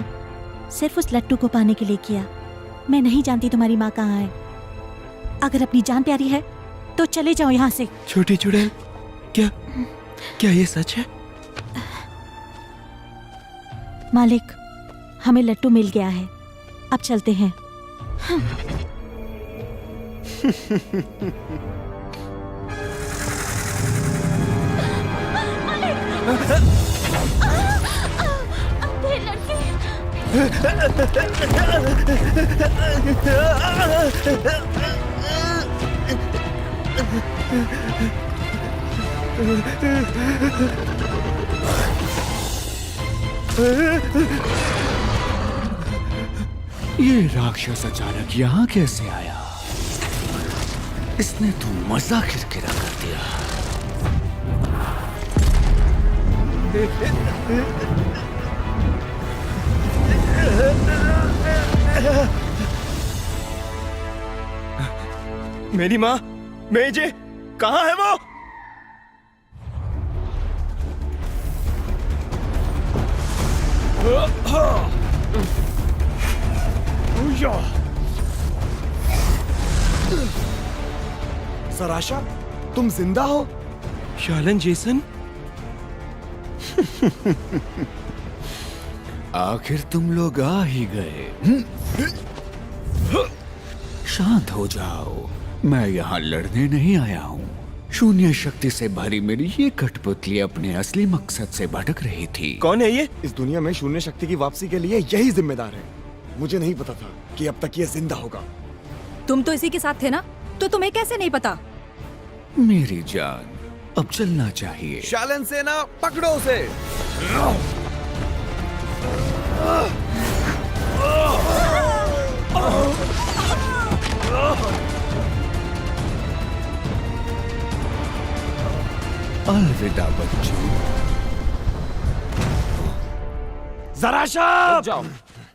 सिर्फ उस लट्टू को पाने के लिए किया। मैं नहीं जानती तुम्हारी माँ कहाँ है। अगर अपनी जान प्यारी है तो चले जाओ यहाँ से। छोटी चुड़ैल, क्या ये सच है? मालिक, हमें लट्टू मिल गया है, अब चलते हैं। ये राक्षस अचानक यहाँ कैसे आया? इसने तो मजा किरकिरा कर दिया। मेरी माँ, मेजे, कहाँ है वो? सराशा, तुम जिंदा हो? शालन जेसन? आखिर तुम लोग आ ही गए। शांत हो जाओ, मैं यहाँ लड़ने नहीं आया हूँ, शून्य शक्ति से भरी मेरी ये कठपुतली अपने असली मकसद से भटक रही थी। कौन है ये? इस दुनिया में शून्य शक्ति की वापसी के लिए यही जिम्मेदार है। मुझे नहीं पता था कि अब तक ये जिंदा होगा। तुम तो इसी के साथ थे ना, तो तुम्हें कैसे नहीं पता? मेरी जान, अब चलना चाहिए। शालन सेना, पकड़ो उसे। अलविदा बच्चों। जराशा! जाओ,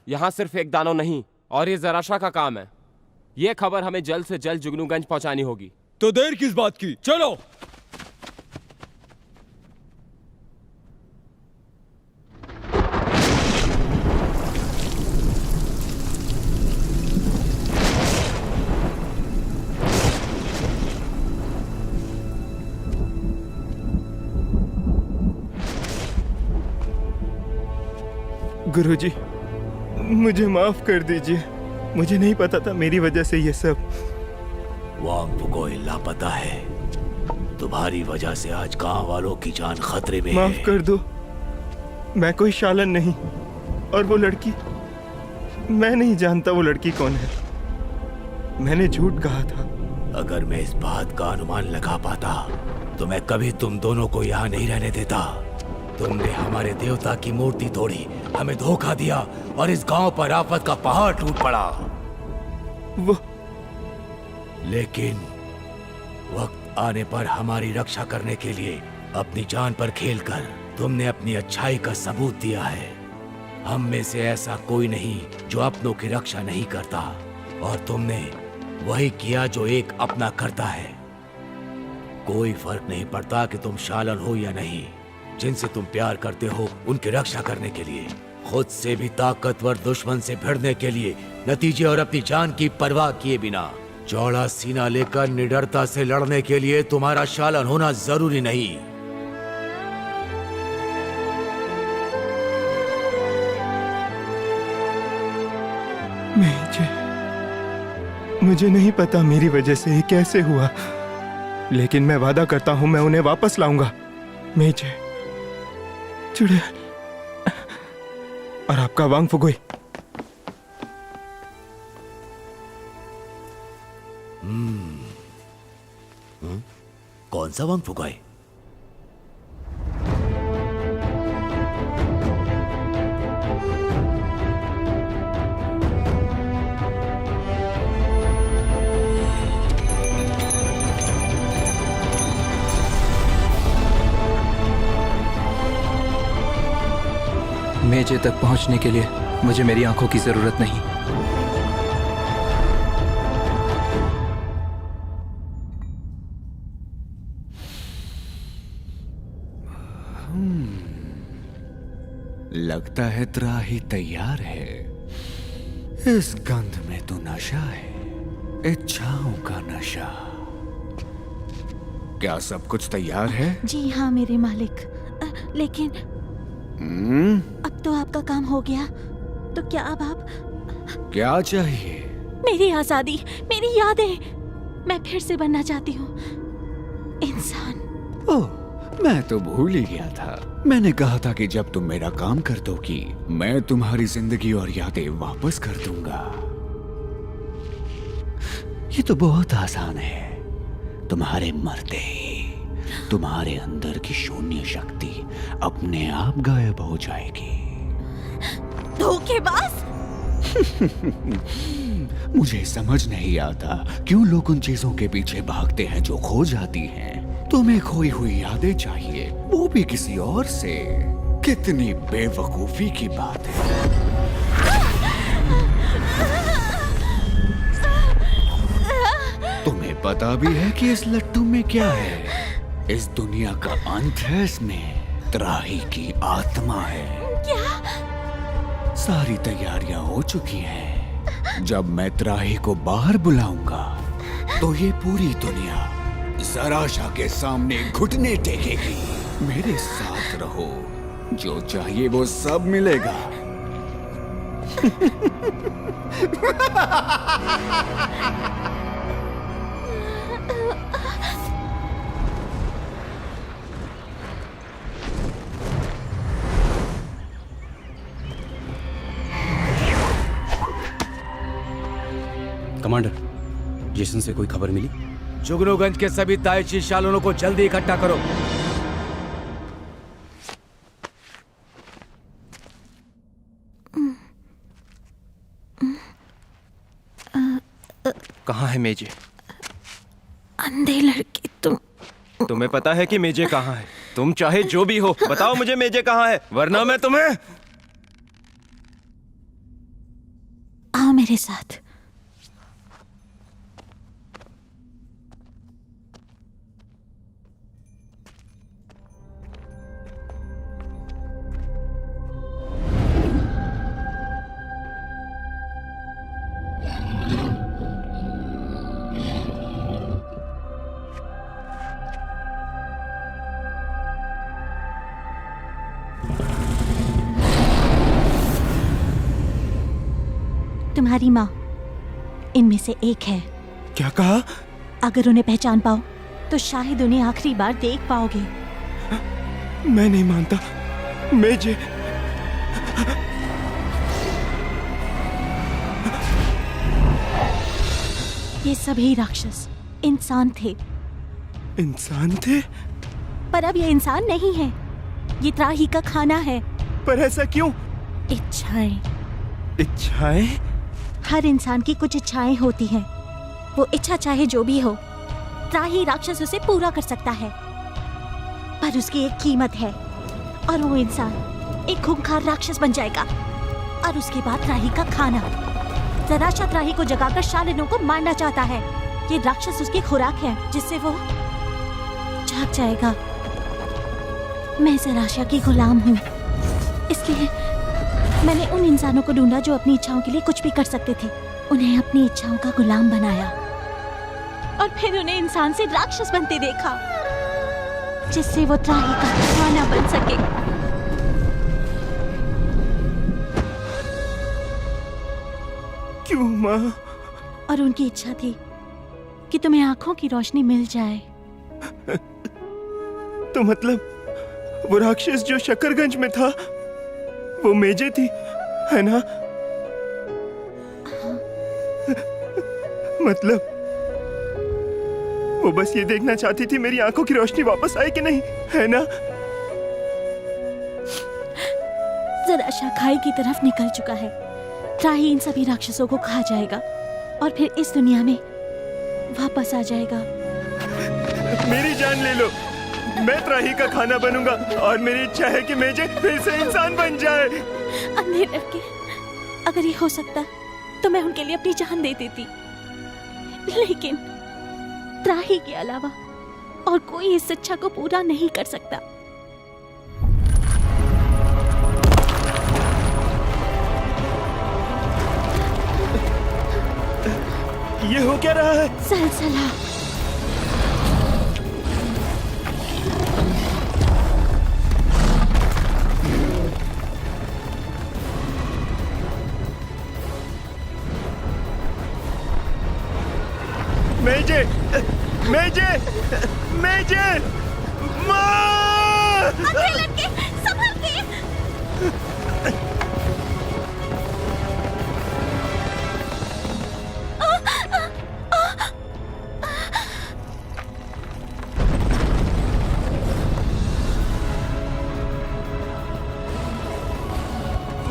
यहाँ सिर्फ एक दानव नहीं और ये जराशा का काम है। ये खबर हमें जल्द से जल्द जुगनूगंज पहुंचानी होगी। तो देर किस बात की, चलो। गुरुजी, मुझे माफ कर दीजिए। मुझे नहीं पता था मेरी वजह से ये सब। वांग फुगोई लापता है। तुम्हारी वजह से आज गांव वालों की जान खतरे में माफ है। कर दो, मैं कोई शालन नहीं। और वो लड़की, मैं नहीं जानता वो लड़की कौन है। मैंने झूठ कहा था। अगर मैं इस बात का अनुमान लगा पाता तो मैं कभी तुम दोनों को यहाँ नहीं रहने देता। तुमने हमारे देवता की मूर्ति तोड़ी, हमें धोखा दिया और इस गांव पर आफत का पहाड़ टूट पड़ा। वो लेकिन वक्त आने पर हमारी रक्षा करने के लिए अपनी जान पर खेलकर तुमने अपनी अच्छाई का सबूत दिया है। हम में से ऐसा कोई नहीं जो अपनों की रक्षा नहीं करता, और तुमने वही किया जो एक अपना करता है। कोई फर्क नहीं पड़ता कि तुम शालन हो या नहीं। जिनसे तुम प्यार करते हो उनकी रक्षा करने के लिए, खुद से भी ताकतवर दुश्मन से भिड़ने के लिए, नतीजे और अपनी जान की परवाह किए बिना चौड़ा सीना लेकर निडरता से लड़ने के लिए तुम्हारा शालन होना जरूरी नहीं। मुझे नहीं पता मेरी वजह से ये कैसे हुआ, लेकिन मैं वादा करता हूं मैं उन्हें वापस लाऊंगा। मेजे, चुड़ैल और आपका वांग फुगोई। कौन सा वांग फुगोई? मेजे तक पहुंचने के लिए मुझे मेरी आंखों की जरूरत नहीं। लगता है त्राही तैयार है। इस गंध में तो नशा है, इच्छाओं का नशा। क्या सब कुछ तैयार है? जी हाँ मेरे मालिक, लेकिन अब तो आपका काम हो गया, तो क्या अब आप? क्या चाहिए? मेरी आजादी, मेरी यादें। मैं फिर से बनना चाहती हूँ इंसान। ओह, मैं तो भूल ही गया था। मैंने कहा था कि जब तुम मेरा काम कर दोगी मैं तुम्हारी जिंदगी और यादें वापस कर दूंगा। ये तो बहुत आसान है। तुम्हारे मरते ही तुम्हारे अंदर की शून्य शक्ति अपने आप गायब हो जाएगी। धोखेबाज! मुझे समझ नहीं आता क्यों लोग उन चीजों के पीछे भागते हैं जो खो जाती हैं। तुम्हें खोई हुई यादें चाहिए, वो भी किसी और से। कितनी बेवकूफी की बात है। तुम्हें पता भी है कि इस लट्टू में क्या है? इस दुनिया का अंत है, इसमें त्राही की आत्मा है। क्या? सारी तैयारियां हो चुकी हैं। जब मैं त्राही को बाहर बुलाऊंगा तो ये पूरी दुनिया जराशा के सामने घुटने टेकेगी। मेरे साथ रहो, जो चाहिए वो सब मिलेगा। जेसन से कोई खबर मिली? जुगनूगंज के सभी ताइची शालनों को जल्दी इकट्ठा करो। कहाँ है मेजे? अंधे लड़के तुम्हें पता है कि मेजे कहाँ है? तुम चाहे जो भी हो, बताओ मुझे मेजे कहाँ है, वरना मैं तुम्हें। आओ मेरे साथ। तुम्हारी माँ इनमें से एक है। क्या कहा? अगर उन्हें पहचान पाओ तो शायद उन्हें आखिरी बार देख पाओगे। मैं नहीं मानता। मेजे ये सभी राक्षस इंसान थे। इंसान थे? पर अब ये इंसान नहीं है, ये त्राही का खाना है। पर ऐसा क्यों? इच्छाएं। इच्छाएं? हर इंसान की कुछ इच्छाएं होती हैं। वो इच्छा चाहे जो भी हो, त्राही राक्षस उसे पूरा कर सकता है। पर उसकी एक कीमत है और वो इंसान एक खूंखार राक्षस बन जाएगा और उसके बाद त्राही का खाना। ज़राशा त्राही को जगाकर शालिनों को मारना चाहता है। ये राक्षस उसकी खुराक है जिससे वो जाग जाएगा। मैं ज़राशा की गुलाम हूँ, इसलिए मैंने उन इंसानों को ढूंढा जो अपनी इच्छाओं के लिए कुछ भी कर सकते थे। उन्हें अपनी इच्छाओं का गुलाम बनाया और फिर उन्हें इंसान से राक्षस बनते देखा, जिससे वो त्राही का खाना बन सके। क्यों माँ? और उनकी इच्छा थी कि तुम्हें आंखों की रोशनी मिल जाए। तो मतलब वो राक्षस जो शकरगंज में था वो मेजे थी, है ना? मतलब वो बस ये देखना चाहती थी मेरी आंखों की रोशनी वापस आए कि नहीं, है ना? ज़राशा खाई की तरफ निकल चुका है। त्राही इन सभी राक्षसों को खा जाएगा और फिर इस दुनिया में वापस आ जाएगा। मेरी जान ले लो, मैं त्राही का खाना बनूंगा और मेरी इच्छा है कि मेजे फिर से इंसान बन जाए। अंधे लड़के, अगर ये हो सकता तो मैं उनके लिए अपनी जान दे देती, लेकिन त्राही के अलावा और कोई इस इच्छा को पूरा नहीं कर सकता। ये हो क्या रहा है? सलसला। मेजे, मेजे, मेजे, माँ! अंधे लड़के, संभल के!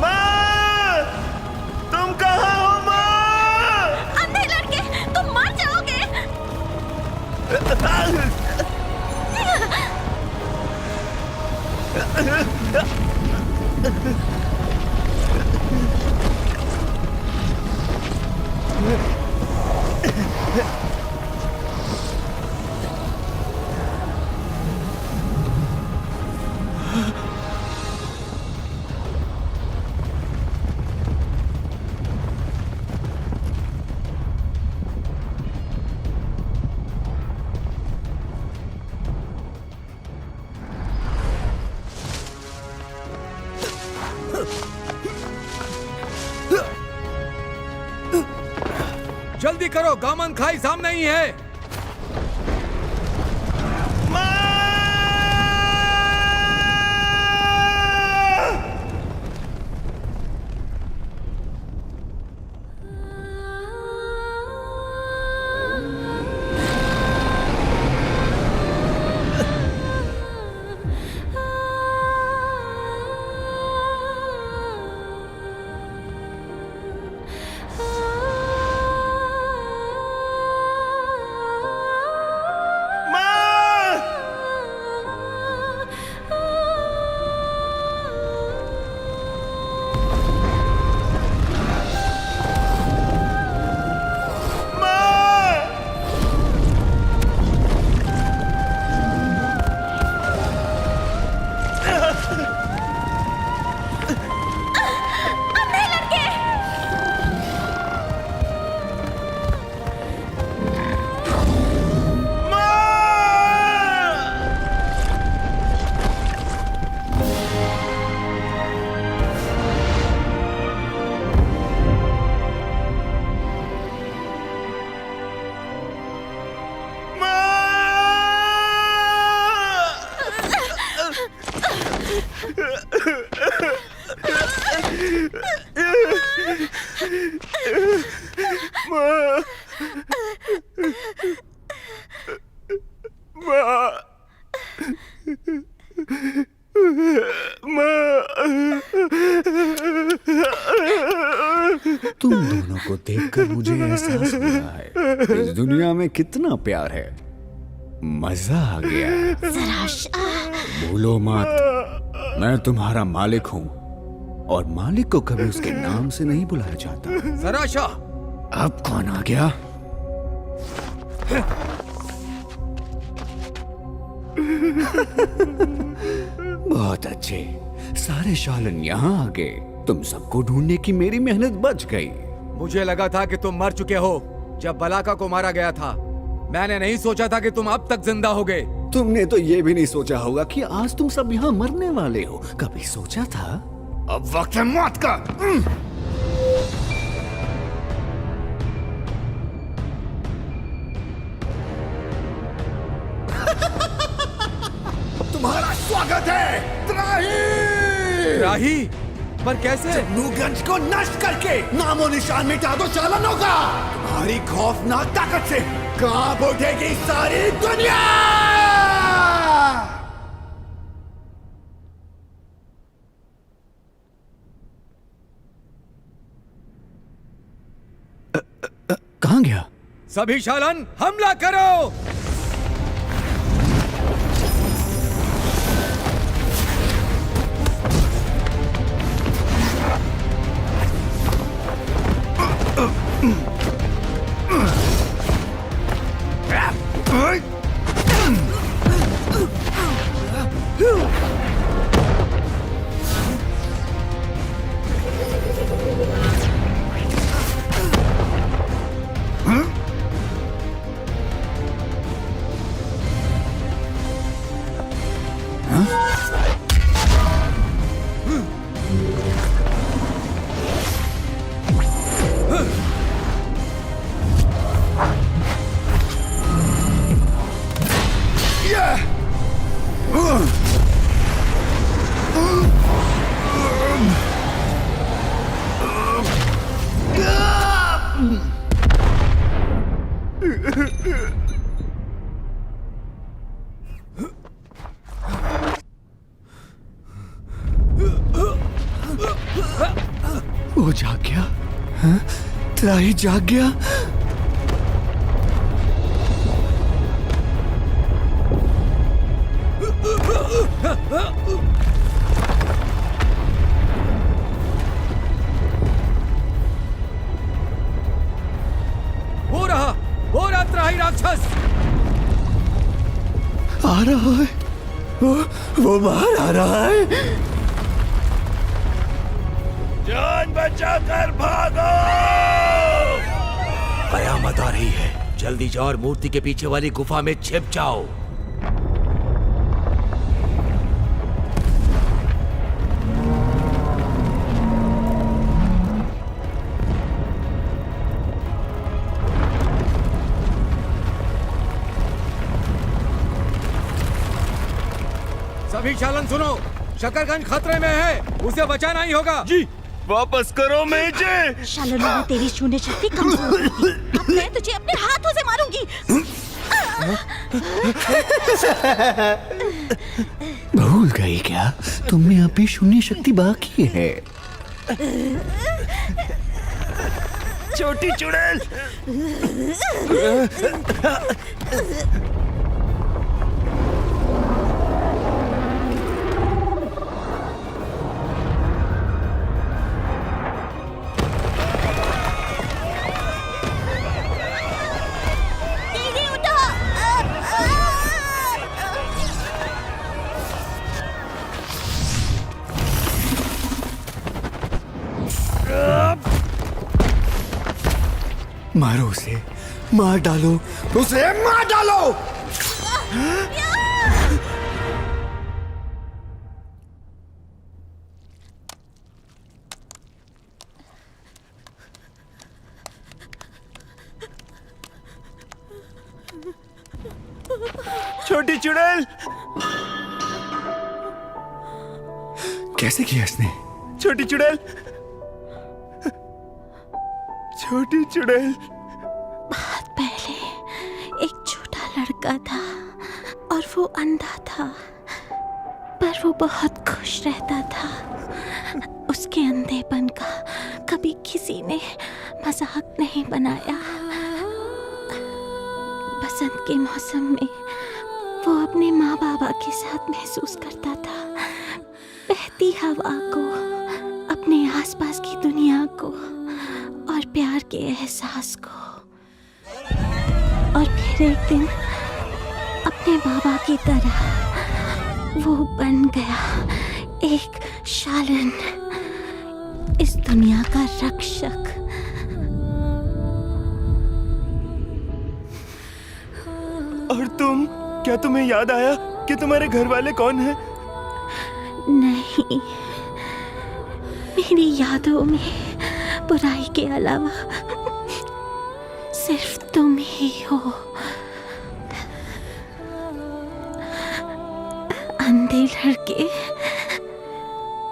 माँ! तुम कहाँ हो माँ? अंधे लड़के, तुम मर जाओगे। जल्दी करो, गामन खाई सामने ही है। तुम दोनों को देखकर मुझे एहसास हो रहा है इस दुनिया में कितना प्यार है। मजा आ गया। भूलो मत, मैं तुम्हारा मालिक हूँ और मालिक को कभी उसके नाम से नहीं बुलाया जाता। ज़राशा! अब कौन आ गया? बहुत अच्छे, सारे शालन यहाँ आ गए। तुम सबको ढूंढने की मेरी मेहनत बच गई। मुझे लगा था कि तुम मर चुके हो जब बलाका को मारा गया था। मैंने नहीं सोचा था कि तुम अब तक जिंदा होगे। तुमने तो ये भी नहीं सोचा होगा कि आज तुम सब यहाँ मरने वाले हो। कभी सोचा था? अब वक्त है मौत का। तुम्हारा स्वागत है त्राही। त्राही? पर कैसे? जगनूगंज को नष्ट करके नामो निशान मिटा दो चालनों का। तुम्हारी खौफनाक ताकत से कांप उठेगी सारी दुनिया। कहाँ गया? सभी शालन हमला करो। वो जाग गया? हाँ? त्राही जाग गया? वो रहा त्राही राक्षस। आ रहा है। वो बाहर आ रहा है। जान बचाकर भागो। कयामत आ रही है। जल्दी जाओ और मूर्ति के पीछे वाली गुफा में छिप जाओ। सभी चालन सुनो, शकरगंज खतरे में है, उसे बचाना ही होगा। जी, वापस करो मेजे। शालनों में तेरी शून्य शक्ति कमजोर होगी। अब मैं तुझे अपने हाथों से मारूंगी। भूल गई क्या? तुम में अभी शून्य शक्ति बाकी है। छोटी चुड़ैल। मारो उसे, मार डालो उसे, मार डालो। छोटी चुड़ैल। कैसे किया इसने? छोटी चुड़ैल, छोटी चुड़ैल। बहुत पहले एक छोटा लड़का था, और वो अंधा था, पर वो बहुत खुश रहता था। उसके अंधेपन का कभी किसी ने मजाक नहीं बनाया। बसंत के मौसम में वो अपने माँ बाबा के साथ महसूस करता था, बहती हवा को, अपने आसपास की दुनिया को और प्यार के एहसास को। और फिर एक दिन अपने बाबा की तरह वो बन गया एक शालन, इस दुनिया का रक्षक। और तुम, क्या तुम्हें याद आया कि तुम्हारे घर वाले कौन हैं? नहीं, मेरी यादों में बुराई के अलावा सिर्फ तुम ही हो। अंधे लड़के,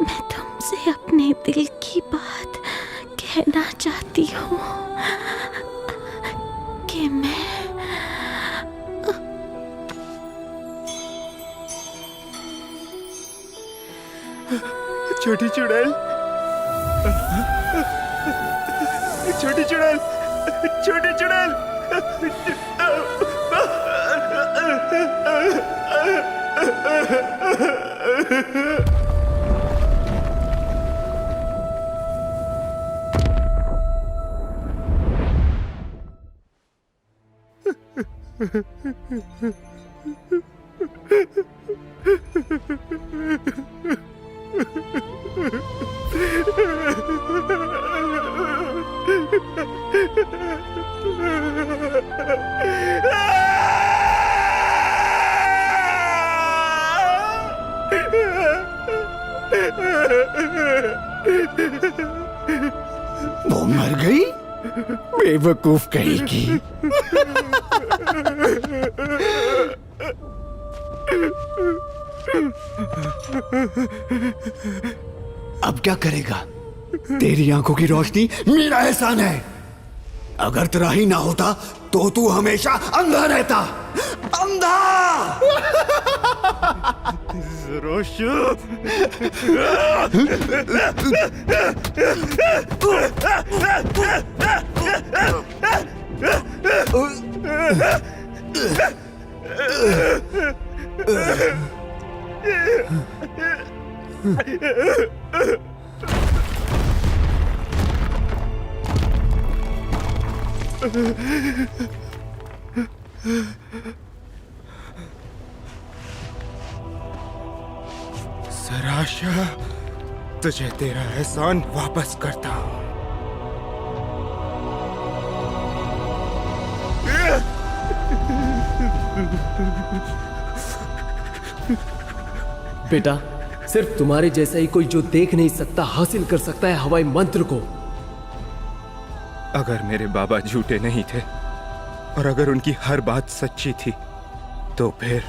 मैं तुमसे अपने दिल की बात कहना चाहती हूँ कि मैं छोटी चुड़ैल, छोटी चुड़ैल, छोटी चुड़ैल। वो मर गई? बेवकूफ कहेगी। अब क्या करेगा? तेरी आंखों की रोशनी मेरा एहसान है। अगर तेरा ही ना होता तो तू हमेशा अंधा रहता। अंधा। सराशा, तुझे तेरा एहसान वापस करता हूँ। बेटा, सिर्फ तुम्हारे जैसा ही कोई जो देख नहीं सकता हासिल कर सकता है हवाई मंत्र को। अगर मेरे बाबा झूठे नहीं थे और अगर उनकी हर बात सच्ची थी, तो फिर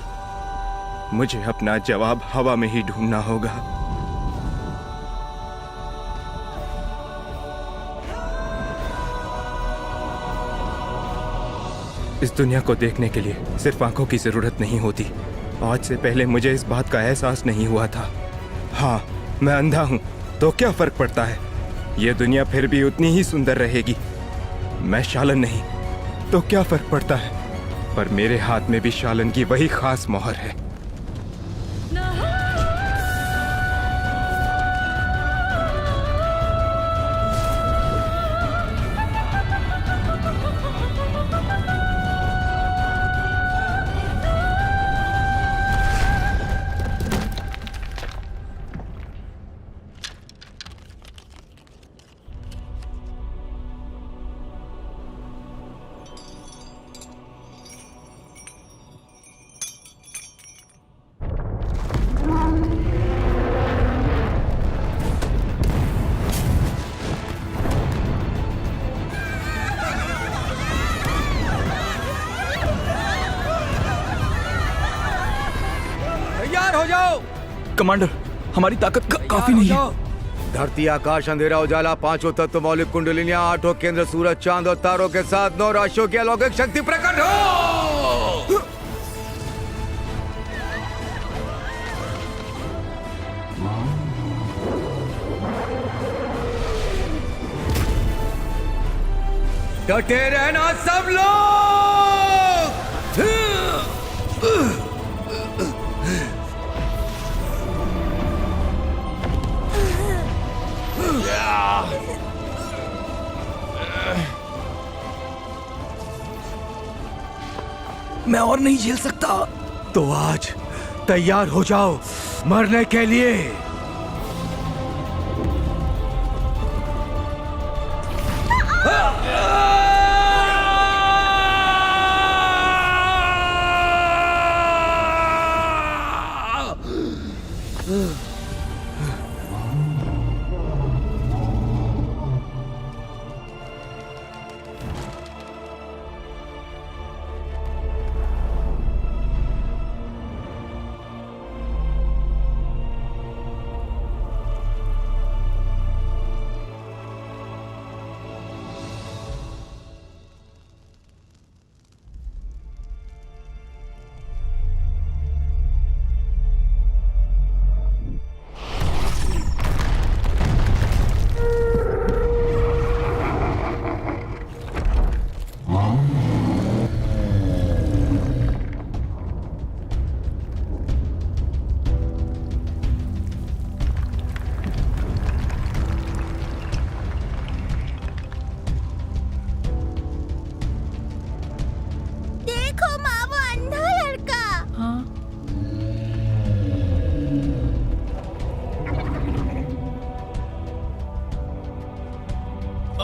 मुझे अपना जवाब हवा में ही ढूंढना होगा। इस दुनिया को देखने के लिए सिर्फ आंखों की जरूरत नहीं होती। आज से पहले मुझे इस बात का एहसास नहीं हुआ था। हाँ, मैं अंधा हूं, तो क्या फर्क पड़ता है? यह दुनिया फिर भी उतनी ही सुंदर रहेगी। मैं शालन नहीं, तो क्या फर्क पड़ता है? पर मेरे हाथ में भी शालन की वही खास मोहर है। कमांडर, हमारी ताकत काफी नहीं है। धरती, आकाश, अंधेरा, उजाला, पांचों तत्व, मौलिक कुंडलिनियां, आठों केंद्र, सूरज, चांद और तारों के साथ 9 राशियों की अलौकिक शक्ति प्रकट हो। डटे रहना सब लोग। मैं और नहीं झेल सकता। तो आज तैयार हो जाओ मरने के लिए।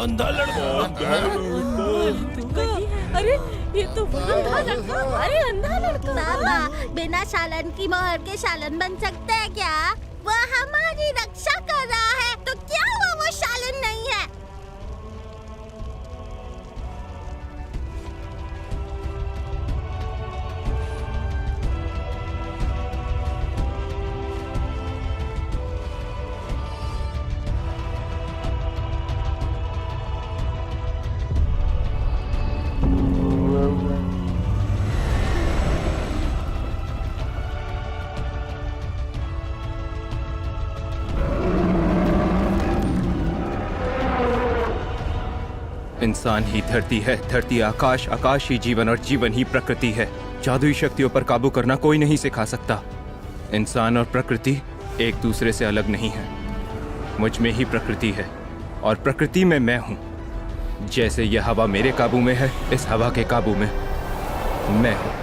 अंधा लड़का। अरे ये तो अंधा लड़का। अरे अंधा लड़का। बाबा, बिना शालन की मोहर के शालन बन सकता है क्या? वह हमारी रक्षा कर रहा है, तो क्या हुआ वो शालन नहीं है? इंसान ही धरती है, धरती आकाश, आकाश ही जीवन और जीवन ही प्रकृति है। जादुई शक्तियों पर काबू करना कोई नहीं सिखा सकता। इंसान और प्रकृति एक दूसरे से अलग नहीं है। मुझ में ही प्रकृति है और प्रकृति में मैं हूँ। जैसे यह हवा मेरे काबू में है, इस हवा के काबू में मैं हूँ।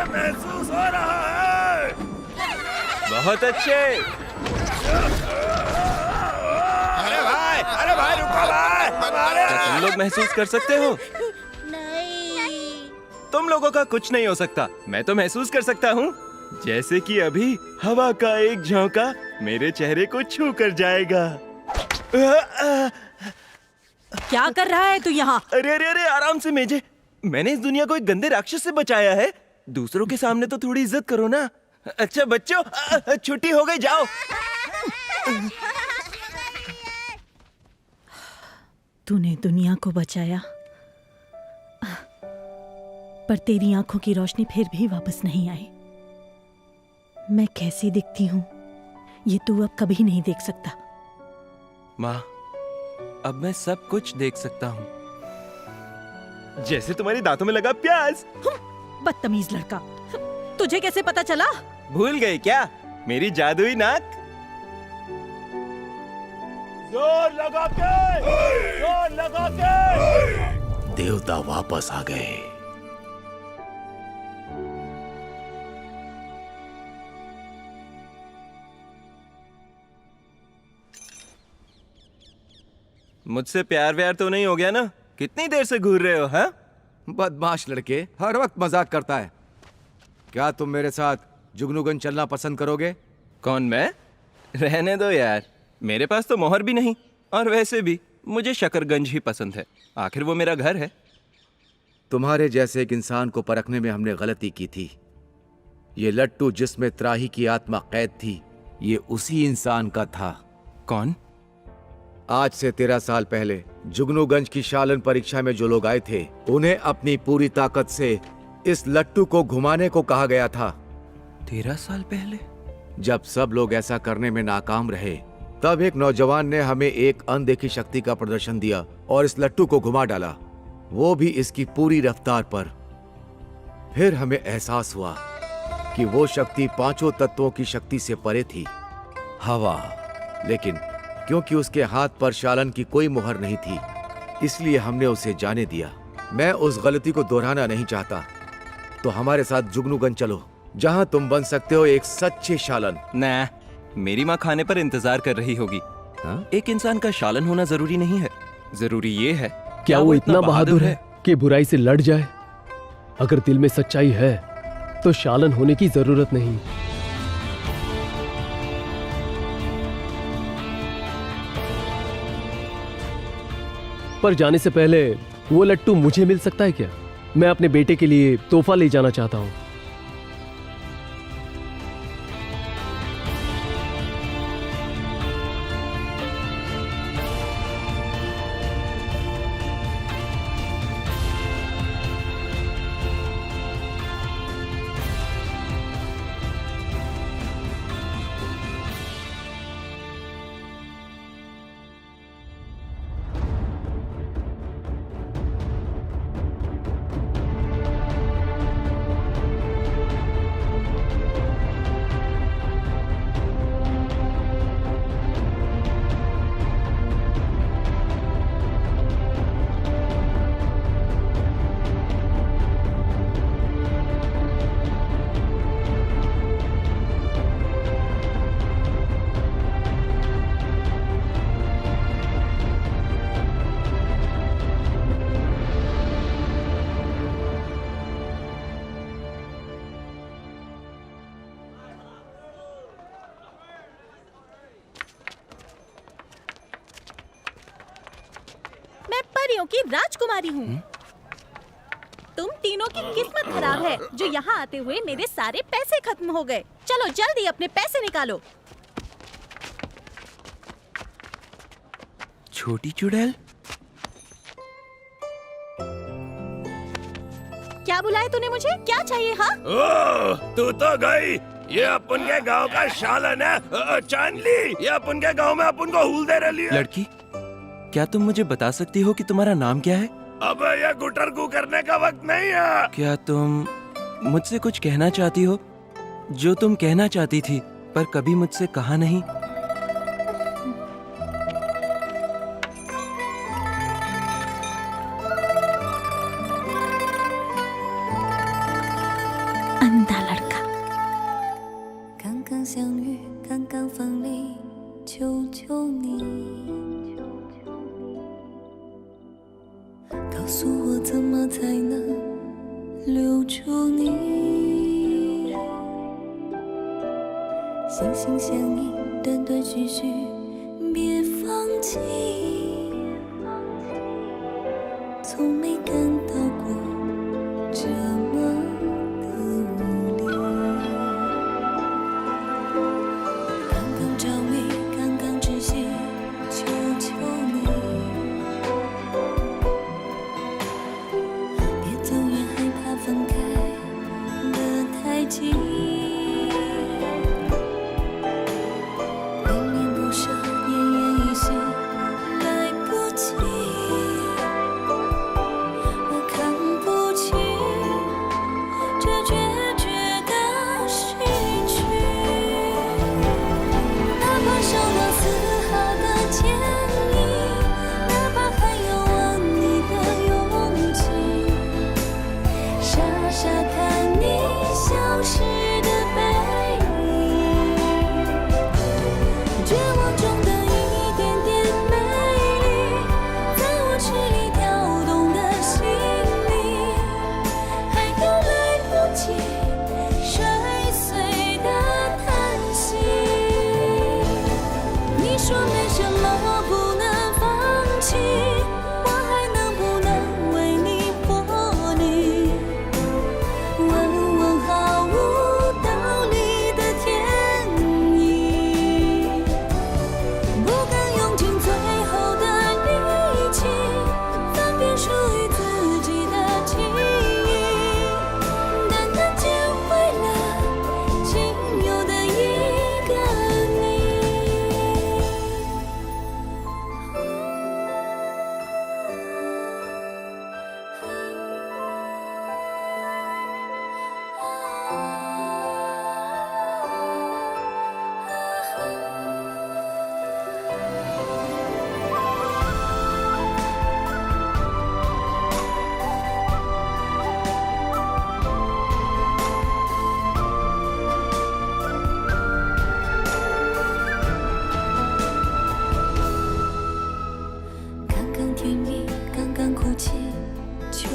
महसूस हो रहा है। बहुत अच्छे। अरे भाई रुको भाई। क्या तुम लोग महसूस कर सकते हो? नहीं। तुम लोगों का कुछ नहीं हो सकता। मैं तो महसूस कर सकता हूँ, जैसे कि अभी हवा का एक झोंका मेरे चेहरे को छू कर जाएगा। क्या कर रहा है तू यहाँ? अरे अरे अरे, आराम से मेजे। मैंने इस दुनिया को एक गंदे राक्षस से बचाया है। दूसरों के सामने तो थोड़ी इज्जत करो ना। अच्छा बच्चों, छुट्टी हो गई, जाओ। तूने दुनिया को बचाया, पर तेरी आंखों की रोशनी फिर भी वापस नहीं आई। मैं कैसी दिखती हूँ ये तू अब कभी नहीं देख सकता। माँ, अब मैं सब कुछ देख सकता हूँ, जैसे तुम्हारी दांतों में लगा प्याज। बदतमीज लड़का, तुझे कैसे पता चला? भूल गए क्या मेरी जादुई नाक? जोर लगा के देवता वापस आ गए। मुझसे प्यार व्यार तो नहीं हो गया ना? कितनी देर से घूर रहे हो? हाँ, बदमाश लड़के, हर वक्त मजाक करता है। क्या तुम मेरे साथ जुगनूगंज चलना पसंद करोगे? कौन, मैं? रहने दो यार, मेरे पास तो मोहर भी नहीं, और वैसे भी मुझे शकरगंज ही पसंद है। आखिर वो मेरा घर है। तुम्हारे जैसे एक इंसान को परखने में हमने गलती की थी। ये लट्टू जिसमें त्राही की आत्मा कैद थी, ये उसी इंसान का था। कौन? आज से 13 साल पहले जुगनूगंज की शालन परीक्षा में जो लोग आए थे, उन्हें अपनी पूरी ताकत से इस लट्टू को घुमाने को कहा गया था। 13 साल पहले? जब सब लोग ऐसा करने में नाकाम रहे, तब एक नौजवान ने हमें एक अनदेखी शक्ति का प्रदर्शन दिया और इस लट्टू को घुमा डाला, वो भी इसकी पूरी रफ्तार पर। फिर हमें एहसास हुआ कि वो शक्ति 5 तत्वों की शक्ति से परे थी। हवा, लेकिन क्योंकि उसके हाथ पर शालन की कोई मुहर नहीं थी, इसलिए हमने उसे जाने दिया। मैं उस गलती को दोहराना नहीं चाहता, तो हमारे साथ जुगनूगंज चलो, जहां तुम बन सकते हो एक सच्चे शालन। ना, मेरी माँ खाने पर इंतजार कर रही होगी। एक इंसान का शालन होना जरूरी नहीं है, जरूरी ये है क्या वो इतना बहादुर है कि बुराई से लड़ जाए? अगर दिल में सच्चाई है तो शालन होने की जरूरत नहीं। पर जाने से पहले वो लट्टू मुझे मिल सकता है क्या? मैं अपने बेटे के लिए तोहफा ले जाना चाहता हूँ। परियों की राजकुमारी हूँ। तुम तीनों की किस्मत खराब है जो यहाँ आते हुए मेरे सारे पैसे खत्म हो गए। चलो जल्दी अपने पैसे निकालो। छोटी चुड़ैल, क्या बुलाया तूने मुझे? क्या चाहिए? हाँ, तू तो गई। ये अपन के गांव का शालन है चांदली। ये अपन के गांव में अपन को हुल दे रही है। लड़की, क्या तुम मुझे बता सकती हो कि तुम्हारा नाम क्या है? अब ये गुटरगू करने का वक्त नहीं है। क्या तुम मुझसे कुछ कहना चाहती हो जो तुम कहना चाहती थी पर कभी मुझसे कहा नहीं? अंधा लड़का। 刚刚相遇，刚刚分离，求求你，告诉我怎么才能留住你，心心相印，断断续续，别放弃。从没感到过这么的无力。刚刚着迷，刚刚窒息，求求你，别走远，害怕分开的太近。恋恋不舍，奄奄一息，来不及。我看不清这决绝的失去，哪怕受到丝毫的歉意，哪怕还有吻你的勇气，傻傻看你消失的背影，绝望中的一点点美丽，在我痴里跳动的心里，还有来不及摔碎的叹息。你说没什么不能放弃，我还能不能为你破例？问问毫无道理的天意，不敢用尽最后的力气，分辨属于自己的记忆，淡淡捡回了仅有的一个你。刚刚甜蜜，刚刚哭泣，求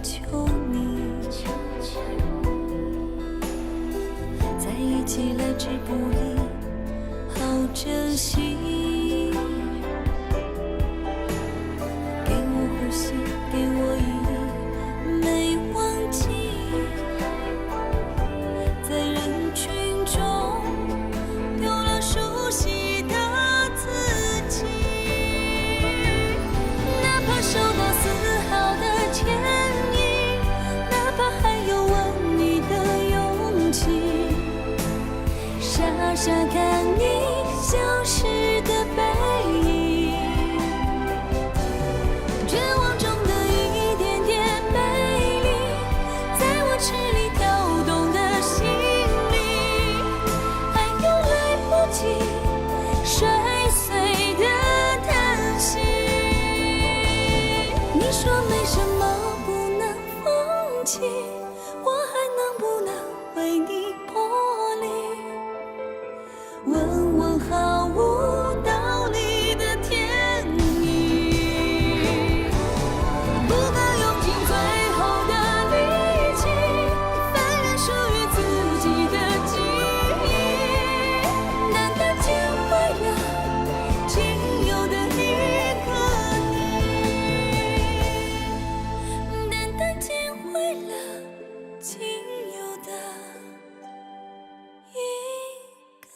求你，在一起来之不易，好珍惜。给我呼吸，给我意义，没忘记，在人群中丢了熟悉的自己。哪怕受到丝毫的歉意，哪怕还有吻你的勇气，傻傻看你消失的背影，绝望中的一点点美丽，在我痴里跳动的心里，还有来不及摔碎的叹息。你说没什么不能放弃，我还能不能为你破例？问问毫无道理的天意，不敢用尽最后的力气，翻阅属于自己的记忆，淡淡捡回了仅有的一个你，淡淡捡回了仅有的一个